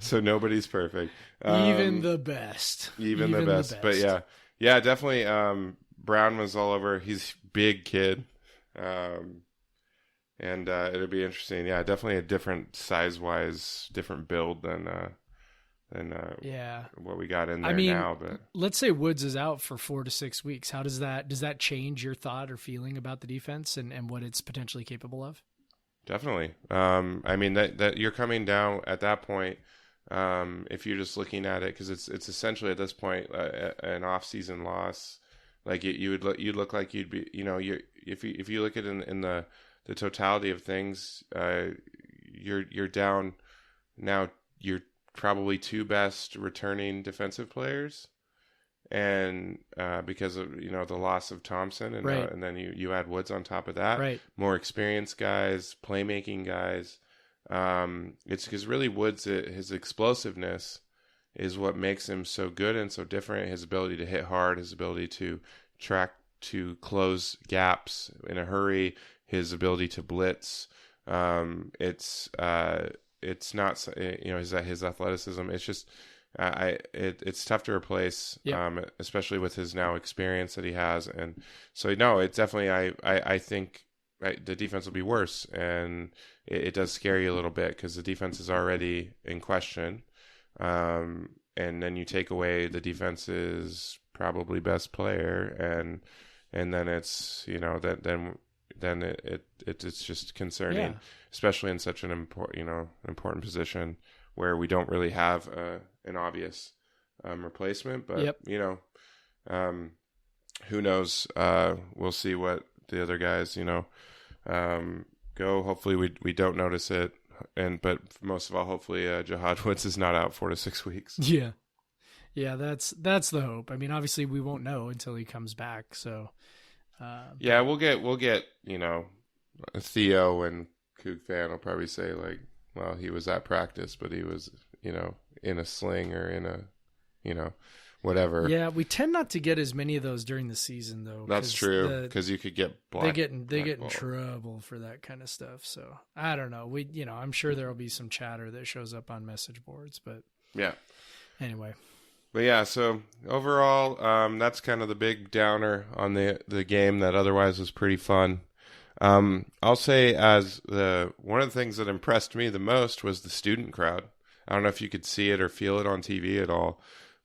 So nobody's perfect. Even the best. Even the best. But yeah, definitely. Brown was all over. He's a big kid. And it'll be interesting. Yeah, definitely a different size-wise, different build than what we got in there now. But let's say Woods is out for 4 to 6 weeks. How does that change your thought or feeling about the defense and what it's potentially capable of? Definitely. I mean that you're coming down at that point. If you're just looking at it, because it's essentially at this point an off-season loss. Like you'd look like you'd be, if you look at it in the totality of things, you're down now. You're probably 2 best returning defensive players, and because of the loss of Thompson, and right. And then you add Woods on top of that, right. More experienced guys, playmaking guys. It's because really Woods, his explosiveness is what makes him so good and so different. His ability to hit hard, his ability to close gaps in a hurry, his ability to blitz. It's not, his athleticism. It's just, it's tough to replace, especially with his now experience that he has. And so, no, it's definitely, I think the defense will be worse, and it does scare you a little bit because the defense is already in question. And then you take away the defense's probably best player, and then it's then it's just concerning, especially in such an important position where we don't really have an obvious replacement. But who knows? We'll see what the other guys go. Hopefully we don't notice it. But most of all, hopefully Jahad Woods is not out 4 to 6 weeks. Yeah, that's the hope. I mean, obviously we won't know until he comes back. So we'll get Theo and Coug fan will probably say like, well, he was at practice, but he was in a sling or in a whatever. Yeah, we tend not to get as many of those during the season, though. That's true, because you could get they get in trouble for that kind of stuff. So I don't know. I'm sure there will be some chatter that shows up on message boards, but anyway. But yeah, so overall, that's kind of the big downer on the game that otherwise was pretty fun. I'll say one of the things that impressed me the most was the student crowd. I don't know if you could see it or feel it on TV at all,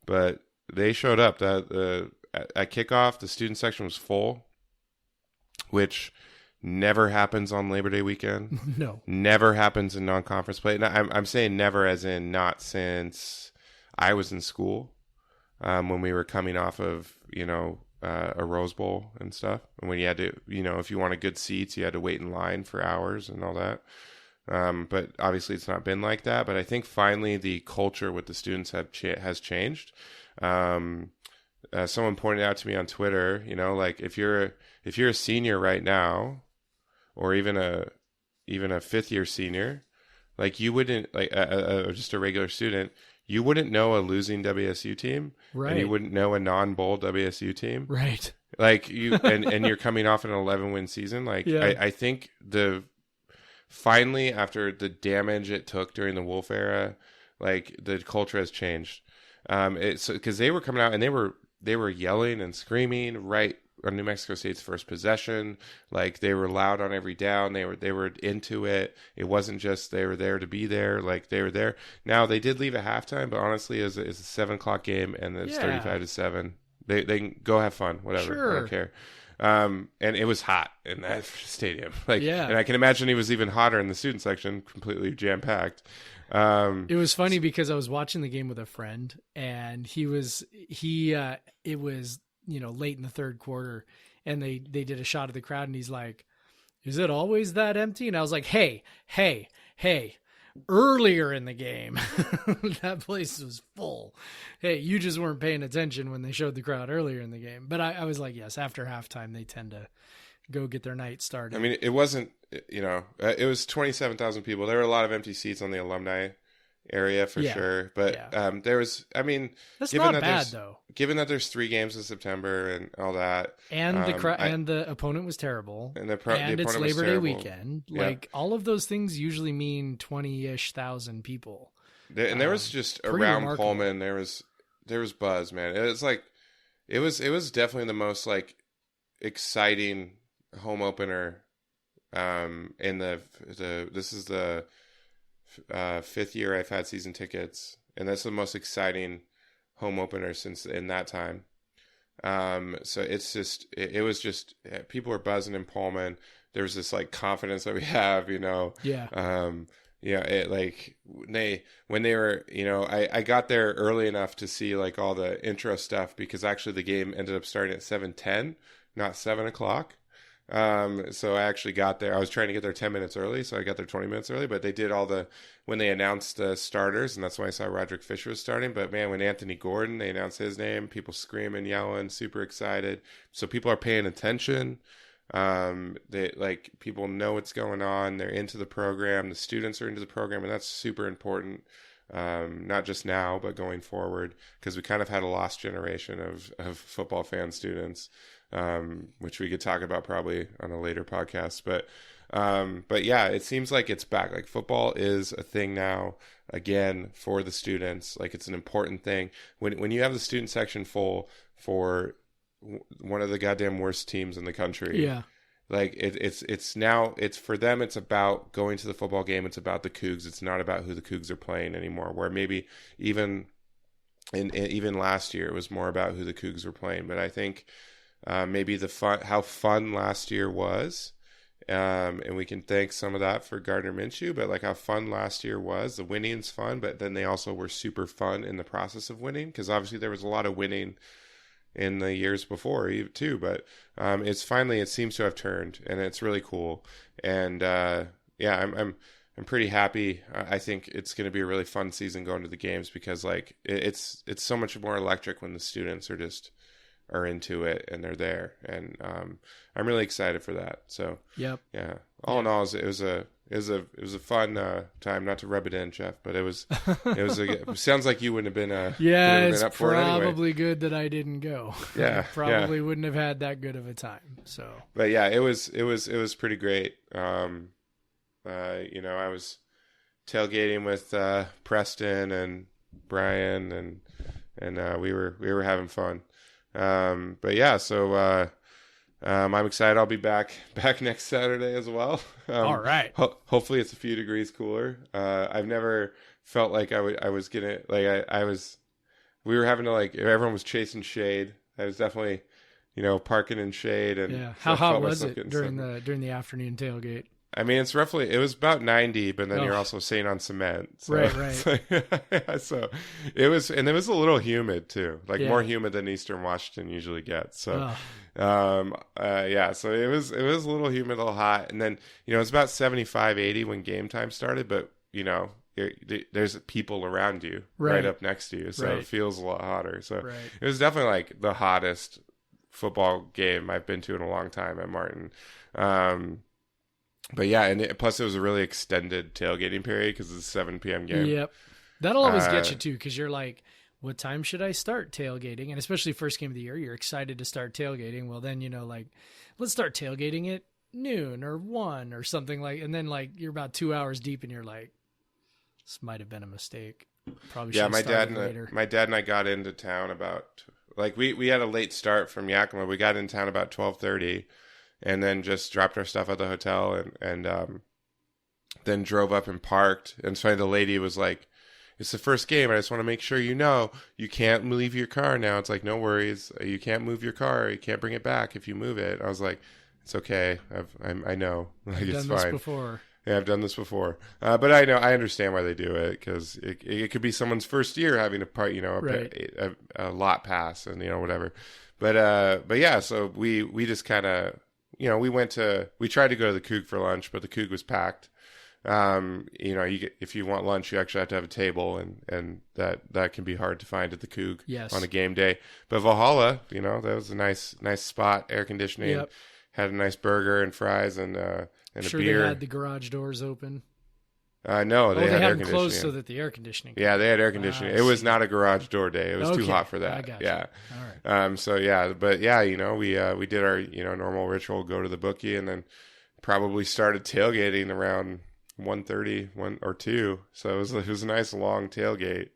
but they showed up. At kickoff, the student section was full, which never happens on Labor Day weekend. No. Never happens in non-conference play. I'm saying never as in not since I was in school, when we were coming off of, a Rose Bowl and stuff. And when you had to, if you wanted good seats, you had to wait in line for hours and all that. But obviously it's not been like that. But I think finally the culture with the students has changed. Someone pointed out to me on Twitter, like if you're a senior right now, or even a fifth year senior, like you wouldn't just a regular student, you wouldn't know a losing WSU team, right? And you wouldn't know a non-bowl WSU team, right? Like you, and you're coming off an 11-win season. Like I think finally after the damage it took during the Wolf era, like the culture has changed. It's because they were coming out and they were yelling and screaming right on New Mexico State's first possession. Like they were loud on every down. They were into it. It wasn't just they were there to be there. Like they were there. Now they did leave at halftime, but honestly, it's a 7:00 game and it's 35-7. They can go have fun, whatever. Sure. I don't care. And it was hot in that stadium. And I can imagine it was even hotter in the student section, completely jam packed. It was funny because I was watching the game with a friend, and it was late in the third quarter, and they did a shot of the crowd, and he's like, "Is it always that empty?" And I was like, "Hey, earlier in the game, that place was full. Hey, you just weren't paying attention when they showed the crowd earlier in the game." But I was like, yes, after halftime, they tend to go get their night started. I mean, it wasn't, it was 27,000 people. There were a lot of empty seats on the alumni area for Yeah. sure. But Yeah. there was, I mean, That's given not that bad there's though. given that there's 3 games in September and all that, And and the opponent was terrible. and the And opponent it's was Labor Day terrible. weekend. Yeah. Like all of those things usually mean 20-ish thousand people. And there was just pretty around remarkable. Pullman, there was buzz, man. It was like it was definitely the most like exciting home opener. In this is the 5th year I've had season tickets, and that's the most exciting home opener since in that time. So it's just it was just people were buzzing in Pullman. There was this like confidence that we have, you know. Yeah. Yeah, it like when they were, you know, I got there early enough to see like all the intro stuff because actually the game ended up starting at 7:10, not 7:00. So I actually got there. I was trying to get there 10 minutes early, so I got there 20 minutes early. But they did when they announced the starters, and that's why I saw Roderick Fisher was starting. But man, when Anthony Gordon, they announced his name, people screaming, yelling, super excited. So people are paying attention. They like people know what's going on. They're into the program. The students are into the program, and that's super important. Not just now, but going forward, because we kind of had a lost generation of football fan students, which we could talk about probably on a later podcast. But yeah, it seems like it's back. Like football is a thing now again for the students. Like it's an important thing. When you have the student section full for one of the goddamn worst teams in the country. Yeah. Like it's now it's for them. It's about going to the football game. It's about the Cougs. It's not about who the Cougs are playing anymore. Where maybe even even last year it was more about who the Cougs were playing. But I think maybe how fun last year was, and we can thank some of that for Gardner Minshew. But like how fun last year was, the winning's fun, but then they also were super fun in the process of winning because obviously there was a lot of winning in the years before too, but it seems to have turned, and it's really cool. And yeah, I'm pretty happy. I think it's going to be a really fun season going to the games because like it's so much more electric when the students are into it and they're there, and I'm really excited for that. So Yep. yeah, all in all, it was a fun time. Not to rub it in, Jeff, but it sounds like you wouldn't have been Yeah, been it's up for it anyway. probably good that I didn't go. Yeah, Probably wouldn't have had that good of a time. So, but yeah, it was pretty great. You know, I was tailgating with Preston and Brian, and we were having fun. But yeah, so I'm excited. I'll be back next Saturday as well. all right. Hopefully it's a few degrees cooler. I've never felt like I was gonna like we were having to like everyone was chasing shade. I was definitely, you know, parking in shade. And Yeah. so How I hot felt was myself it getting during the afternoon tailgate? I mean, it was about 90, but then Oh. you're also staying on cement. So, Right. So it was a little humid too, like Yeah. more humid than Eastern Washington usually gets. So, Oh. yeah, so it was a little humid, a little hot. And then, you know, it's about 75, 80 when game time started, but you know, there's people around you right up next to you. So Right. it feels a lot hotter. So Right. it was definitely like the hottest football game I've been to in a long time at Martin. But yeah, and plus it was a really extended tailgating period because it's a 7 p.m. game. Yep. That'll always get you too, because you're like, what time should I start tailgating? And especially first game of the year, you're excited to start tailgating. Well, then, you know, like, let's start tailgating at noon or 1 or something like, and then like you're about 2 hours deep and you're like, this might have been a mistake. Probably should Yeah, have started later. my dad and I got into town about like we had a late start from Yakima. We got in town about 12:30. And then just dropped our stuff at the hotel and then drove up and parked. And so the lady was like, it's the first game. I just want to make sure you know you can't leave your car now. It's like, no worries. You can't move your car. You can't bring it back if you move it. I was like, it's okay. I know. Like, it's I've done fine. this before. Yeah, I've done this before. But I understand why they do it because it could be someone's first year having a lot pass and, you know, whatever. But yeah, so we just kind of, you know, we tried to go to the Coug for lunch, but the Coug was packed. You know, if you want lunch, you actually have to have a table, and that can be hard to find at the Coug on a game day. But Valhalla, you know, that was a nice spot, air conditioning, had a nice burger and fries and a Sure, beer. they had the garage doors open. No, they had air had them closed conditioning. so that the air conditioning. Yeah, they had air conditioning. I It was see. not a garage door day. It was too Okay, hot for that. I got you. Yeah. All right. So yeah, but yeah, we did our normal ritual, go to the bookie, and then probably started tailgating around 1:30, 1 or 2. So it was a nice long tailgate.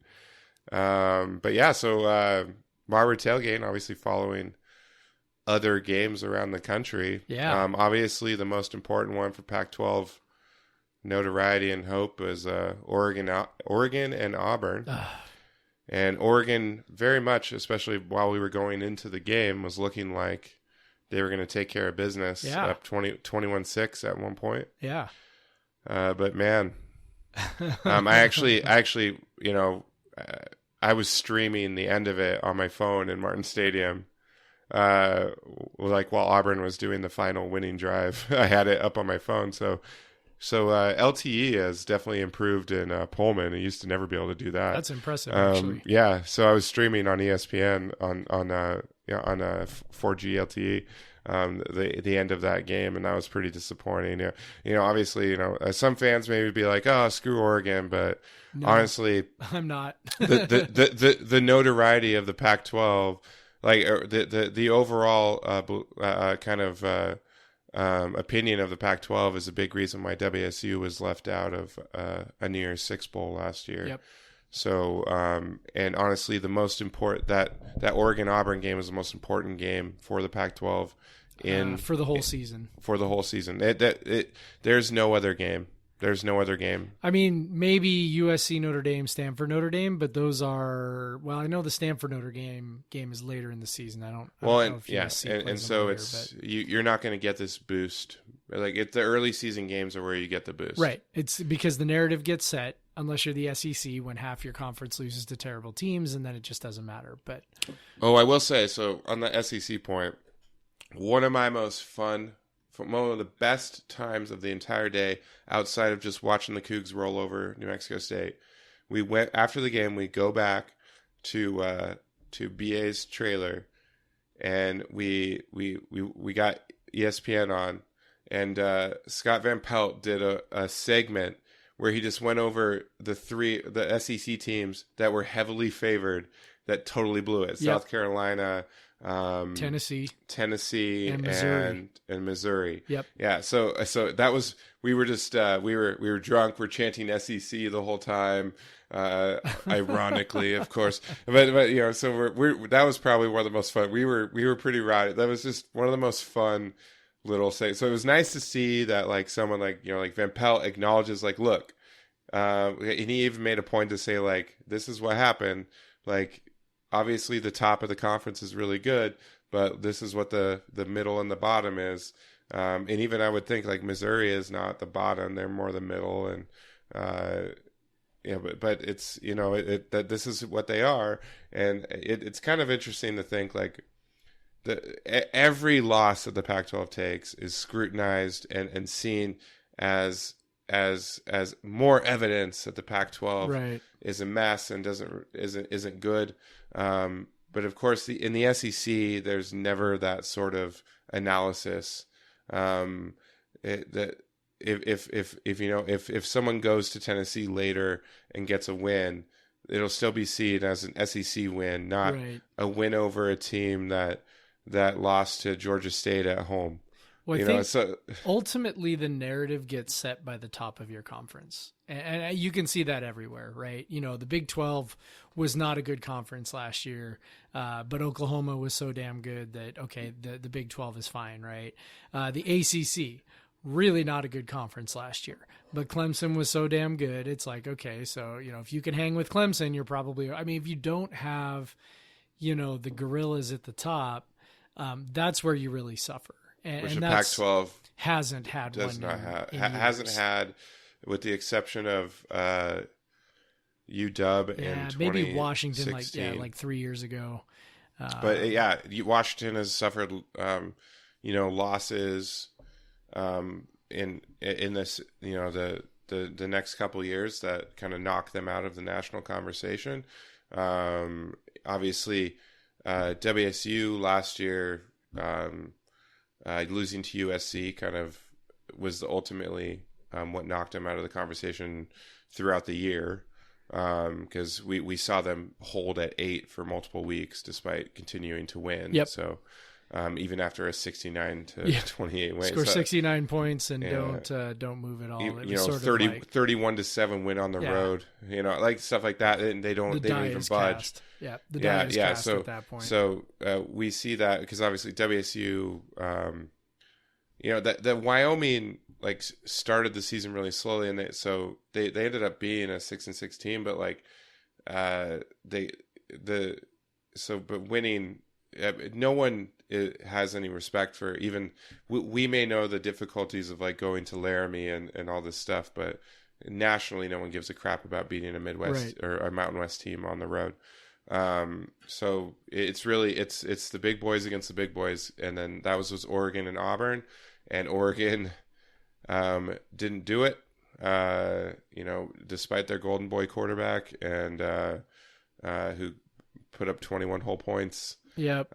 But yeah, so while we're tailgating, obviously following other games around the country. Yeah. Obviously the most important one for Pac-12 notoriety and hope was Oregon and Auburn. And Oregon very much, especially while we were going into the game, was looking like they were going to take care of business. Yeah. Up 21-6 at one point. Yeah. But man, I actually, I was streaming the end of it on my phone in Martin Stadium. Like while Auburn was doing the final winning drive, I had it up on my phone. So LTE has definitely improved in Pullman. It used to never be able to do that. That's impressive, actually. Yeah. So I was streaming on ESPN on 4G LTE. The end of that game, and that was pretty disappointing. Obviously, some fans maybe be like, "Oh, screw Oregon," but No, honestly, I'm not. the notoriety of the Pac-12, like the overall kind of opinion of the Pac-12 is a big reason why WSU was left out of a New Year's Six Bowl last year. Yep. So, and honestly, the most important that Oregon Auburn game is the most important game for the Pac-12 for the whole season. For the whole season, there's no other game. There's no other game. I mean, maybe USC Notre Dame, Stanford Notre Dame, but those are I know the Stanford Notre Dame game is later in the season. I don't know if USC plays and them so later, it's you're not going to get this boost. Like the early season games are where you get the boost. Right. It's because the narrative gets set unless you're the SEC when half your conference loses to terrible teams, and then it just doesn't matter. But I will say, so on the SEC point, one of the best times of the entire day, outside of just watching the Cougs roll over New Mexico State, we went after the game. We go back to BA's trailer, and we got ESPN on, and Scott Van Pelt did a segment where he just went over the SEC teams that were heavily favored that totally blew it. Yep. South Carolina, Tennessee, and Missouri. Yep. Yeah. So that was, we were just we were drunk. We're chanting SEC the whole time. Ironically, of course, but so we're that was probably one of the most fun. We were pretty rowdy. That was just one of the most fun little say. So it was nice to see that like someone like Van Pelt acknowledges like, look, and he even made a point to say like, this is what happened. Like, obviously the top of the conference is really good, but this is what the middle and the bottom is. And even I would think like Missouri is not the bottom; they're more the middle. And but it's that this is what they are, and it's kind of interesting to think like every loss that the Pac-12 takes is scrutinized and seen as more evidence that the Pac-12 right, is a mess and isn't good. But of course, in the SEC, there's never that sort of analysis. That if someone goes to Tennessee later and gets a win, it'll still be seen as an SEC win, not right. a win over a team that lost to Georgia State at home. Well, I think ultimately the narrative gets set by the top of your conference. And you can see that everywhere, right? The Big 12 was not a good conference last year, but Oklahoma was so damn good that, okay, the Big 12 is fine, right? The ACC, really not a good conference last year, but Clemson was so damn good. It's like, okay, so, if you can hang with Clemson, you're probably, if you don't have, the gorillas at the top, that's where you really suffer. Which the Pac-12 hasn't had does one not have years. had, with the exception of UW and maybe Washington like 3 years ago. But Washington has suffered losses in this the next couple of years that kind of knock them out of the national conversation. Obviously, WSU last year. Losing to USC kind of was ultimately what knocked them out of the conversation throughout the year. Because we saw them hold at 8 for multiple weeks despite continuing to win. Yep. So even after a 69 to 28 win, score 69 points and don't move at all. It was sort 30, of 31-7 win on the road. Like stuff like that, and they don't even budge. Cast. Yeah, the die is cast at that point. So we see that because obviously WSU, that Wyoming started the season really slowly, and they ended up being a 6-6 team, but but winning, no one has any respect for even. We may know the difficulties of going to Laramie and all this stuff, but nationally, no one gives a crap about beating a Midwest or a Mountain West team on the road. So it's really it's the big boys against the big boys, and then that was Oregon and Auburn, and Oregon didn't do it, despite their golden boy quarterback and who put up 21 whole points. Yep.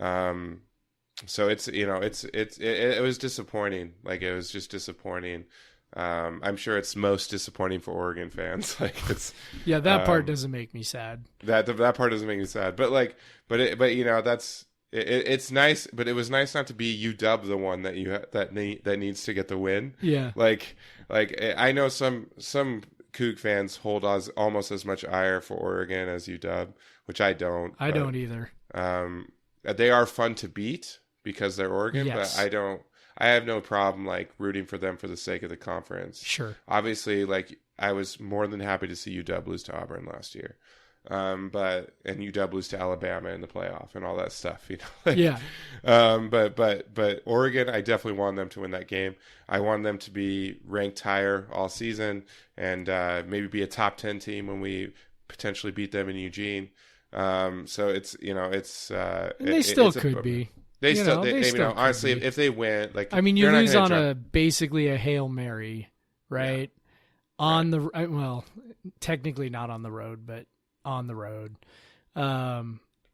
So it was disappointing. It was just disappointing. I'm sure it's most disappointing for Oregon fans. That part doesn't make me sad. That part doesn't make me sad. But that's. It's nice, but it was nice not to be UW the one that needs to get the win. Yeah, I know some Coug fans hold almost as much ire for Oregon as UW, which I don't. I don't either. They are fun to beat because they're Oregon, yes. But I don't. I have no problem rooting for them for the sake of the conference. Sure. Obviously, I was more than happy to see UW lose to Auburn last year. And UW lose to Alabama in the playoff and all that stuff, Yeah. But Oregon, I definitely wanted them to win that game. I wanted them to be ranked higher all season and maybe be a top 10 team when we potentially beat them in Eugene. So it's they still could be. They still honestly, be. If they win, you lose on basically a Hail Mary, right? Yeah. Technically not on the road, but on the road. They're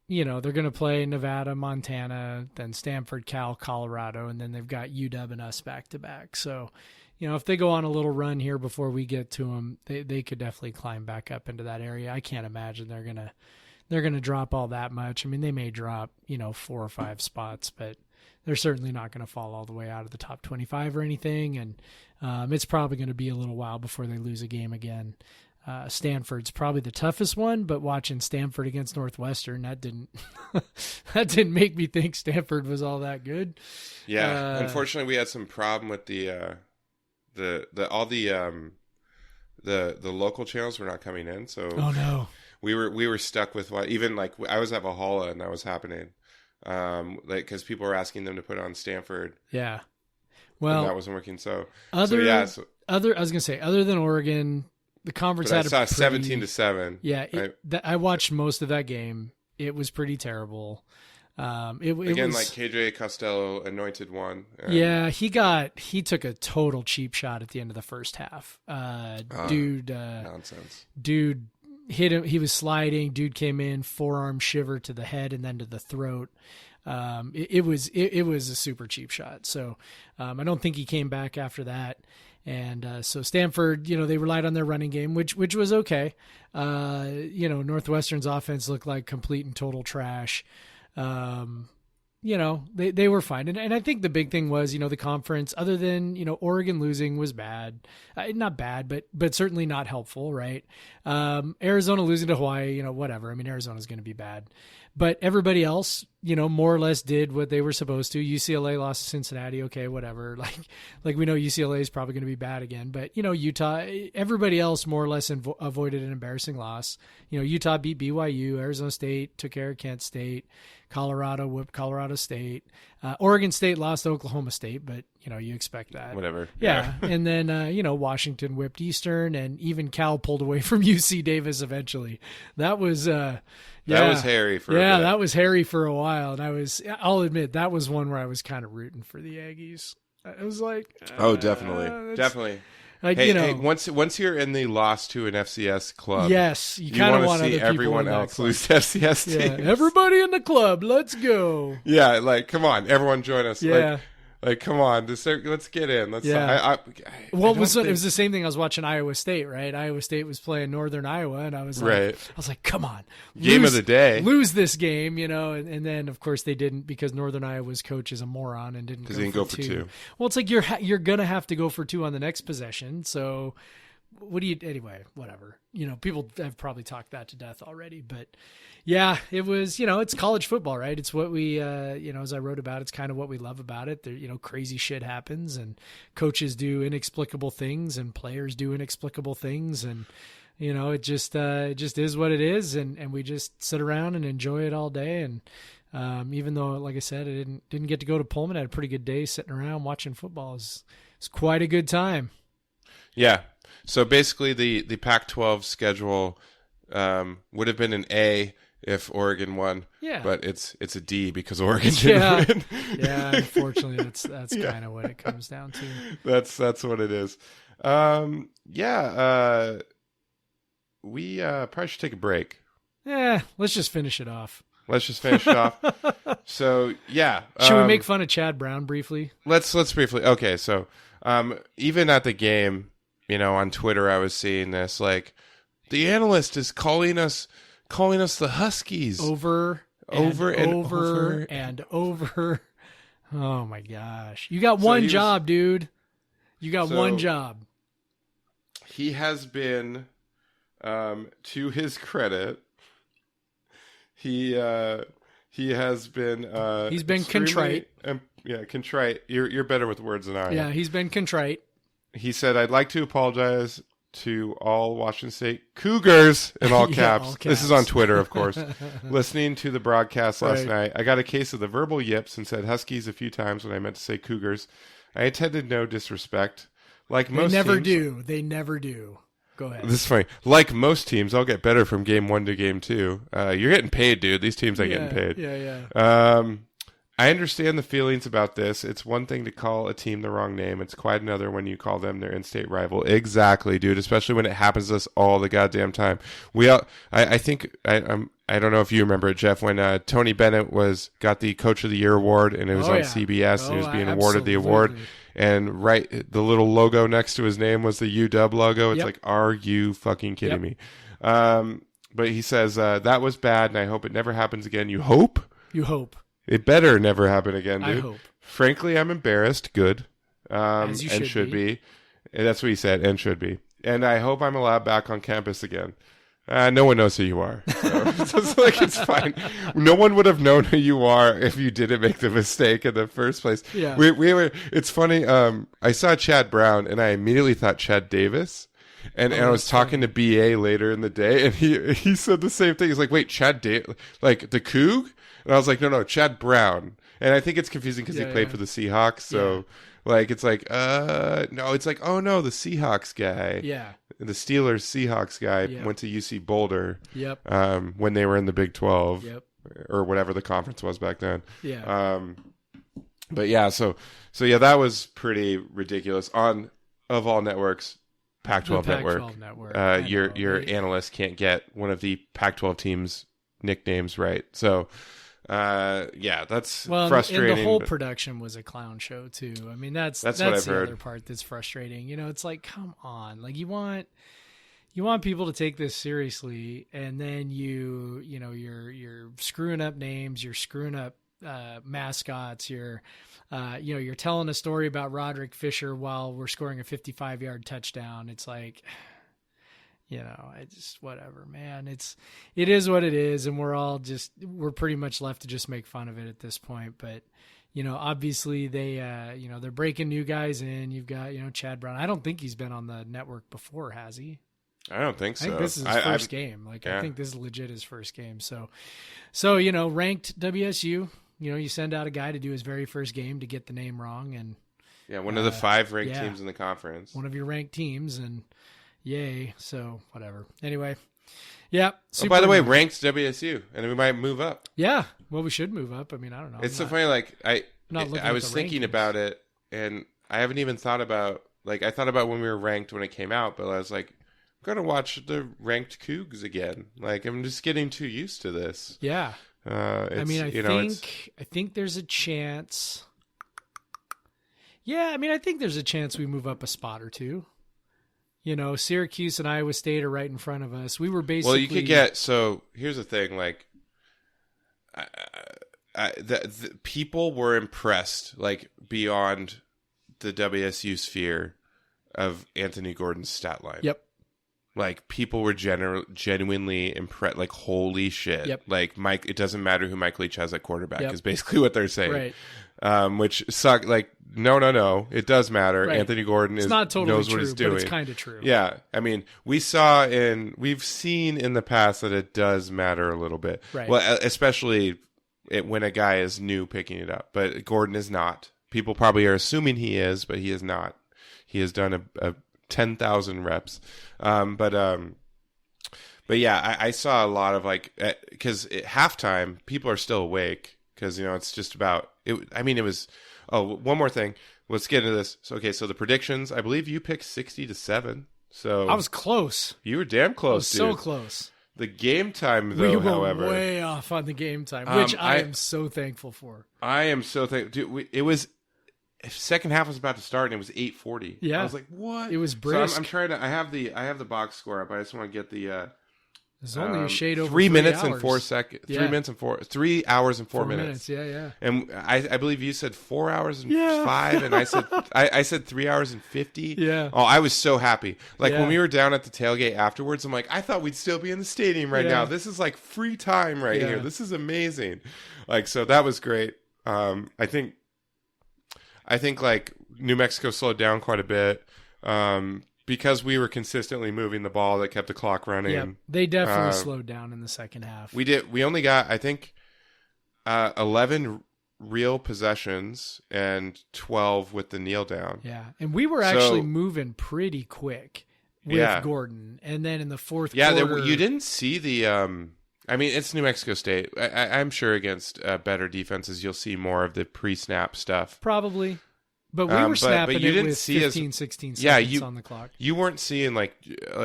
going to play Nevada, Montana, then Stanford, Cal, Colorado, and then they've got UW and us back to back. So, if they go on a little run here before we get to them, they could definitely climb back up into that area. I can't imagine they're going to drop all that much. I mean, they may drop, 4 or 5 spots, but they're certainly not going to fall all the way out of the top 25 or anything. And it's probably going to be a little while before they lose a game again. Stanford's probably the toughest one, but watching Stanford against Northwestern, that didn't make me think Stanford was all that good. Yeah, unfortunately, we had some problem with the local channels were not coming in. So oh no, we were stuck with even I was at Valhalla and that was happening, because people were asking them to put on Stanford. Yeah, well, and that wasn't working. I was gonna say other than Oregon. The conference had I saw 17-7. Yeah, I watched most of that game. It was pretty terrible. It was KJ Costello anointed one. Yeah, he took a total cheap shot at the end of the first half. Nonsense. Dude hit him. He was sliding. Dude came in, forearm shiver to the head and then to the throat. It was a super cheap shot. So I don't think he came back after that. And so Stanford, they relied on their running game, which was okay. Northwestern's offense looked like complete and total trash. They were fine. And I think the big thing was, the conference, other than, Oregon losing was bad. Not bad, but certainly not helpful, right? Arizona losing to Hawaii, whatever. I mean, Arizona's going to be bad. But everybody else, more or less did what they were supposed to. UCLA lost to Cincinnati. Okay, whatever. Like we know UCLA is probably going to be bad again. But, Utah, everybody else more or less avoided an embarrassing loss. Utah beat BYU. Arizona State took care of Kent State. Colorado whooped Colorado State. Oregon State lost to Oklahoma State, but, you expect that. Whatever. Yeah. And then, Washington whipped Eastern, and even Cal pulled away from UC Davis eventually. That was... that was hairy for a bit. That was hairy for a while. And I'll admit, that was one where I was kind of rooting for the Aggies. It was like... Definitely. Hey, once you're in the loss to an FCS club, yes, you kind of want to see everyone else lose to FCS teams. Yeah, everybody in the club, let's go. Yeah, come on, everyone join us. Yeah. Like, come on, let's get in. Let's. Yeah. It was think... the same thing. I was watching Iowa State, right? Iowa State was playing Northern Iowa, and I was like, come on, game of the day, lose this game, and then of course they didn't because Northern Iowa's coach is a moron and didn't go for two. Well, it's like you're gonna have to go for two on the next possession, so. Anyway, whatever. People have probably talked that to death already, but yeah, it was, it's college football, right? It's what we, as I wrote about, it's kind of what we love about it. There, crazy shit happens and coaches do inexplicable things and players do inexplicable things. And, it just is what it is. And we just sit around and enjoy it all day. And, even though, like I said, I didn't get to go to Pullman, I had a pretty good day sitting around watching football. It's quite a good time. Yeah. So basically, the Pac-12 schedule would have been an A if Oregon won. Yeah. But it's a D because Oregon didn't win. Yeah. Unfortunately, that's kind of what it comes down to. That's what it is. We probably should take a break. Yeah. Let's just finish it off. So yeah. Should we make fun of Chad Brown briefly? Let's briefly. Okay. So even at the game. On Twitter, I was seeing this, like, the analyst is calling us the Huskies. Over and over. Oh, my gosh. You got one job, dude. You got one job. He has been, to his credit, he has been... he's been contrite. Contrite. You're better with words than I am. Yeah, he's been contrite. He said, I'd like to apologize to all Washington State Cougars in all caps. All caps. This is on Twitter, of course. Listening to the broadcast last night, I got a case of the verbal yips and said Huskies a few times when I meant to say Cougars. I intended no disrespect. Like most teams, They never do. Go ahead. This is funny. Like most teams, I'll get better from game 1 to game 2. You're getting paid, dude. These teams ain't getting paid. Yeah. I understand the feelings about this. It's one thing to call a team the wrong name. It's quite another when you call them their in-state rival. Exactly, dude. Especially when it happens to us all the goddamn time. I think I don't know if you remember it, Jeff, when Tony Bennett got the Coach of the Year award, and it was on CBS, and he was being awarded the award. And the little logo next to his name was the UW logo. It's like, are you fucking kidding me? But he says that was bad, and I hope it never happens again. You hope. It better never happen again, dude. I hope. Frankly, I'm embarrassed. Good. As you should be. And that's what he said, and should be. And I hope I'm allowed back on campus again. No one knows who you are. So it's fine. No one would have known who you are if you didn't make the mistake in the first place. Yeah. We were. It's funny. I saw Chad Brown, and I immediately thought Chad Davis. And I was talking to BA later in the day, and he said the same thing. He's like, wait, Chad Davis? Like the Coug? And I was like, no, Chad Brown. And I think it's confusing because he played for the Seahawks. So, it's like, no, it's like, oh, no, the Seahawks guy. Yeah. The Steelers Seahawks guy went to UC Boulder. Yep. When they were in the Big 12. Yep. Or whatever the conference was back then. Yeah. But yeah, so that was pretty ridiculous. Of all networks, Pac-12 network. Your analyst can't get one of the Pac-12 teams' nicknames right. So, that's frustrating. And the whole production was a clown show too. I mean, that's what I've the heard. other part that's frustrating. It's like, come on, like you want people to take this seriously, and then you're screwing up names, you're screwing up mascots, you're telling a story about Roderick Fisher while we're scoring a 55-yard touchdown. It's like, whatever, man. It is what it is, and we're pretty much left to just make fun of it at this point. But obviously they're breaking new guys in. You've got Chad Brown. I don't think he's been on the network before, has he? I don't think so. I think this is his first game. I think this is legit his first game. So ranked WSU. You send out a guy to do his very first game to get the name wrong, and one of the 5 ranked teams in the conference. One of your ranked teams, and yay. So whatever. Anyway, yeah. By the way, ranked WSU, and we might move up. Yeah. Well, we should move up. I mean, I don't know. It's so funny. Like I was thinking about it, and I haven't even thought about I thought about when we were ranked when it came out, but I was like, I'm gonna watch the ranked Cougs again. I'm just getting too used to this. Yeah. I think there's a chance. Yeah, I mean, I think there's a chance we move up a spot or two. Syracuse and Iowa State are right in front of us. We were basically... Well, you could get... So, here's the thing. Like, the people were impressed, like, beyond the WSU sphere of Anthony Gordon's stat line. Yep. Like, people were genuinely impressed. Like, holy shit. Yep. Like, it doesn't matter who Mike Leach has at quarterback Yep. is basically what they're saying. Right. Which suck. Like, no. It does matter. Right. Anthony Gordon It's not totally knows true, what he's doing. but it's kind of true. Yeah. I mean, we've seen in the past that it does matter a little bit. Right. Well, especially when a guy is new picking it up. But Gordon is not. People probably are assuming he is, but he is not. He has done a 10,000 reps. But yeah, I saw a lot of because at halftime, people are still awake because, it's just about it. I mean, it was, one more thing. Let's get into this. So the predictions, I believe you picked 60-7. So I was close. You were damn close, dude. So close. The game time, though, we were however, way off on the game time, which I am so thankful for. I am so thankful. Dude, it was... Second half was about to start and it was 8:40. Yeah, I was like, "What?" It was brisk. So I'm trying to. I have the box score up. I just want to get the. There's only a shade over 3 minutes hours. and 4 seconds. Yeah. 3 minutes and 3 hours and 4 minutes. Yeah. And I believe you said 4 hours and 5, and I said I said 3 hours and 50. Yeah. Oh, I was so happy. Like Yeah. when we were down at the tailgate afterwards, I'm like, I thought we'd still be in the stadium right now. This is like free time right here. This is amazing. Like, so that was great. I think like New Mexico slowed down quite a bit because we were consistently moving the ball that kept the clock running. Yeah, they definitely slowed down in the second half. We only got, I think, 11 real possessions and 12 with the kneel down. Yeah, and we were actually moving pretty quick with Gordon. And then in the fourth quarter... you didn't see the... I mean, it's New Mexico State. I'm sure against better defenses, you'll see more of the pre-snap stuff. Probably. But we were snapping you it didn't with see 15, 16 seconds on the clock. You weren't seeing, like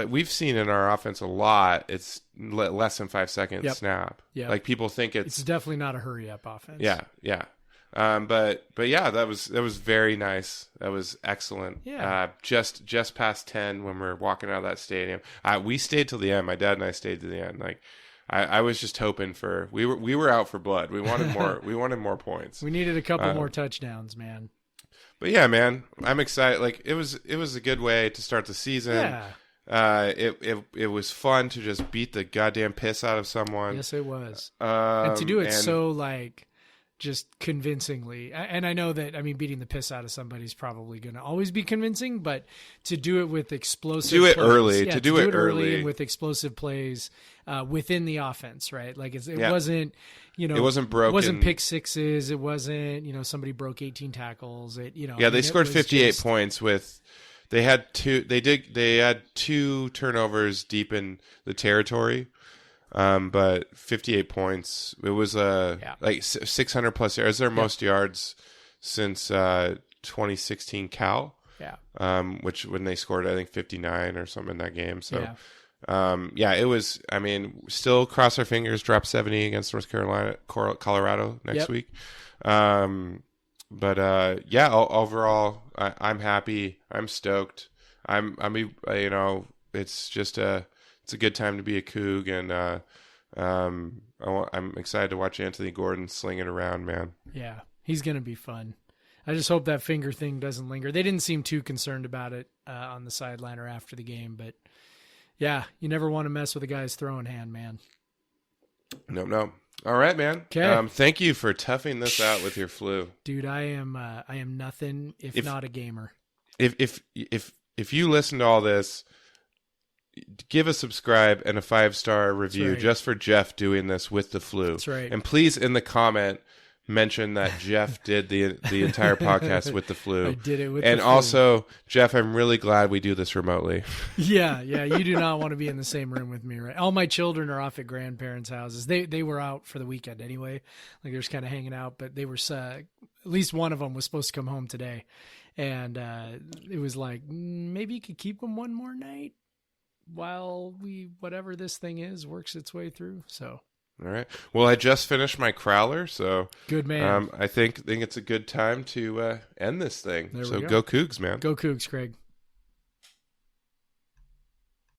we've seen in our offense a lot, it's less than 5 seconds snap. Yep. Like, people think it's definitely not a hurry-up offense. Yeah. But yeah, that was very nice. That was excellent. Yeah. Just past 10 when we're walking out of that stadium. We stayed till the end. My dad and I stayed to the end. Like, I was just hoping for we were out for blood. We wanted more. We wanted more points. We needed a couple more touchdowns, man. But yeah, man, I'm excited. Like, it was a good way to start the season. Yeah. It was fun to just beat the goddamn piss out of someone. Yes, it was. And to do it so, like, just convincingly. And I know that, I mean, beating the piss out of somebody is probably going to always be convincing, but to do it with explosive plays, early. Yeah, to do it early and with explosive plays within the offense, right? Like, it wasn't, it wasn't broken. It wasn't pick sixes. It wasn't, somebody broke 18 tackles. They scored 58 points with... They had two turnovers deep in the territory. But 58 points. It was like 600 plus yards. Their most yards since 2016 Cal. Yeah. Which when they scored, I think 59 or something in that game. So, it was. I mean, still cross our fingers. Drop 70 against North Carolina, Colorado next week. But overall, I'm happy. I'm stoked. It's just it's a good time to be a Coug, and I'm excited to watch Anthony Gordon sling it around, man. Yeah, he's going to be fun. I just hope that finger thing doesn't linger. They didn't seem too concerned about it on the sideline or after the game, but yeah, you never want to mess with a guy's throwing hand, man. No. All right, man. Okay. Thank you for toughing this out with your flu, dude. I am nothing if not a gamer. If you listen to all this, give a subscribe and a 5-star review just for Jeff doing this with the flu. That's right. And please, in the comment, mention that Jeff did the entire podcast with the flu. I did it with and the flu. Also, Jeff, I'm really glad we do this remotely. Yeah. You do not want to be in the same room with me, right? All my children are off at grandparents' houses. They were out for the weekend anyway. Like, they're just kind of hanging out, but they were at least one of them was supposed to come home today. And it was like, maybe you could keep them one more night while whatever this thing is works its way through. So All right. Well, I just finished my crowler, so Good man. I think it's a good time to end this thing. There we So go. go Cougs, man. Go Cougs, Craig.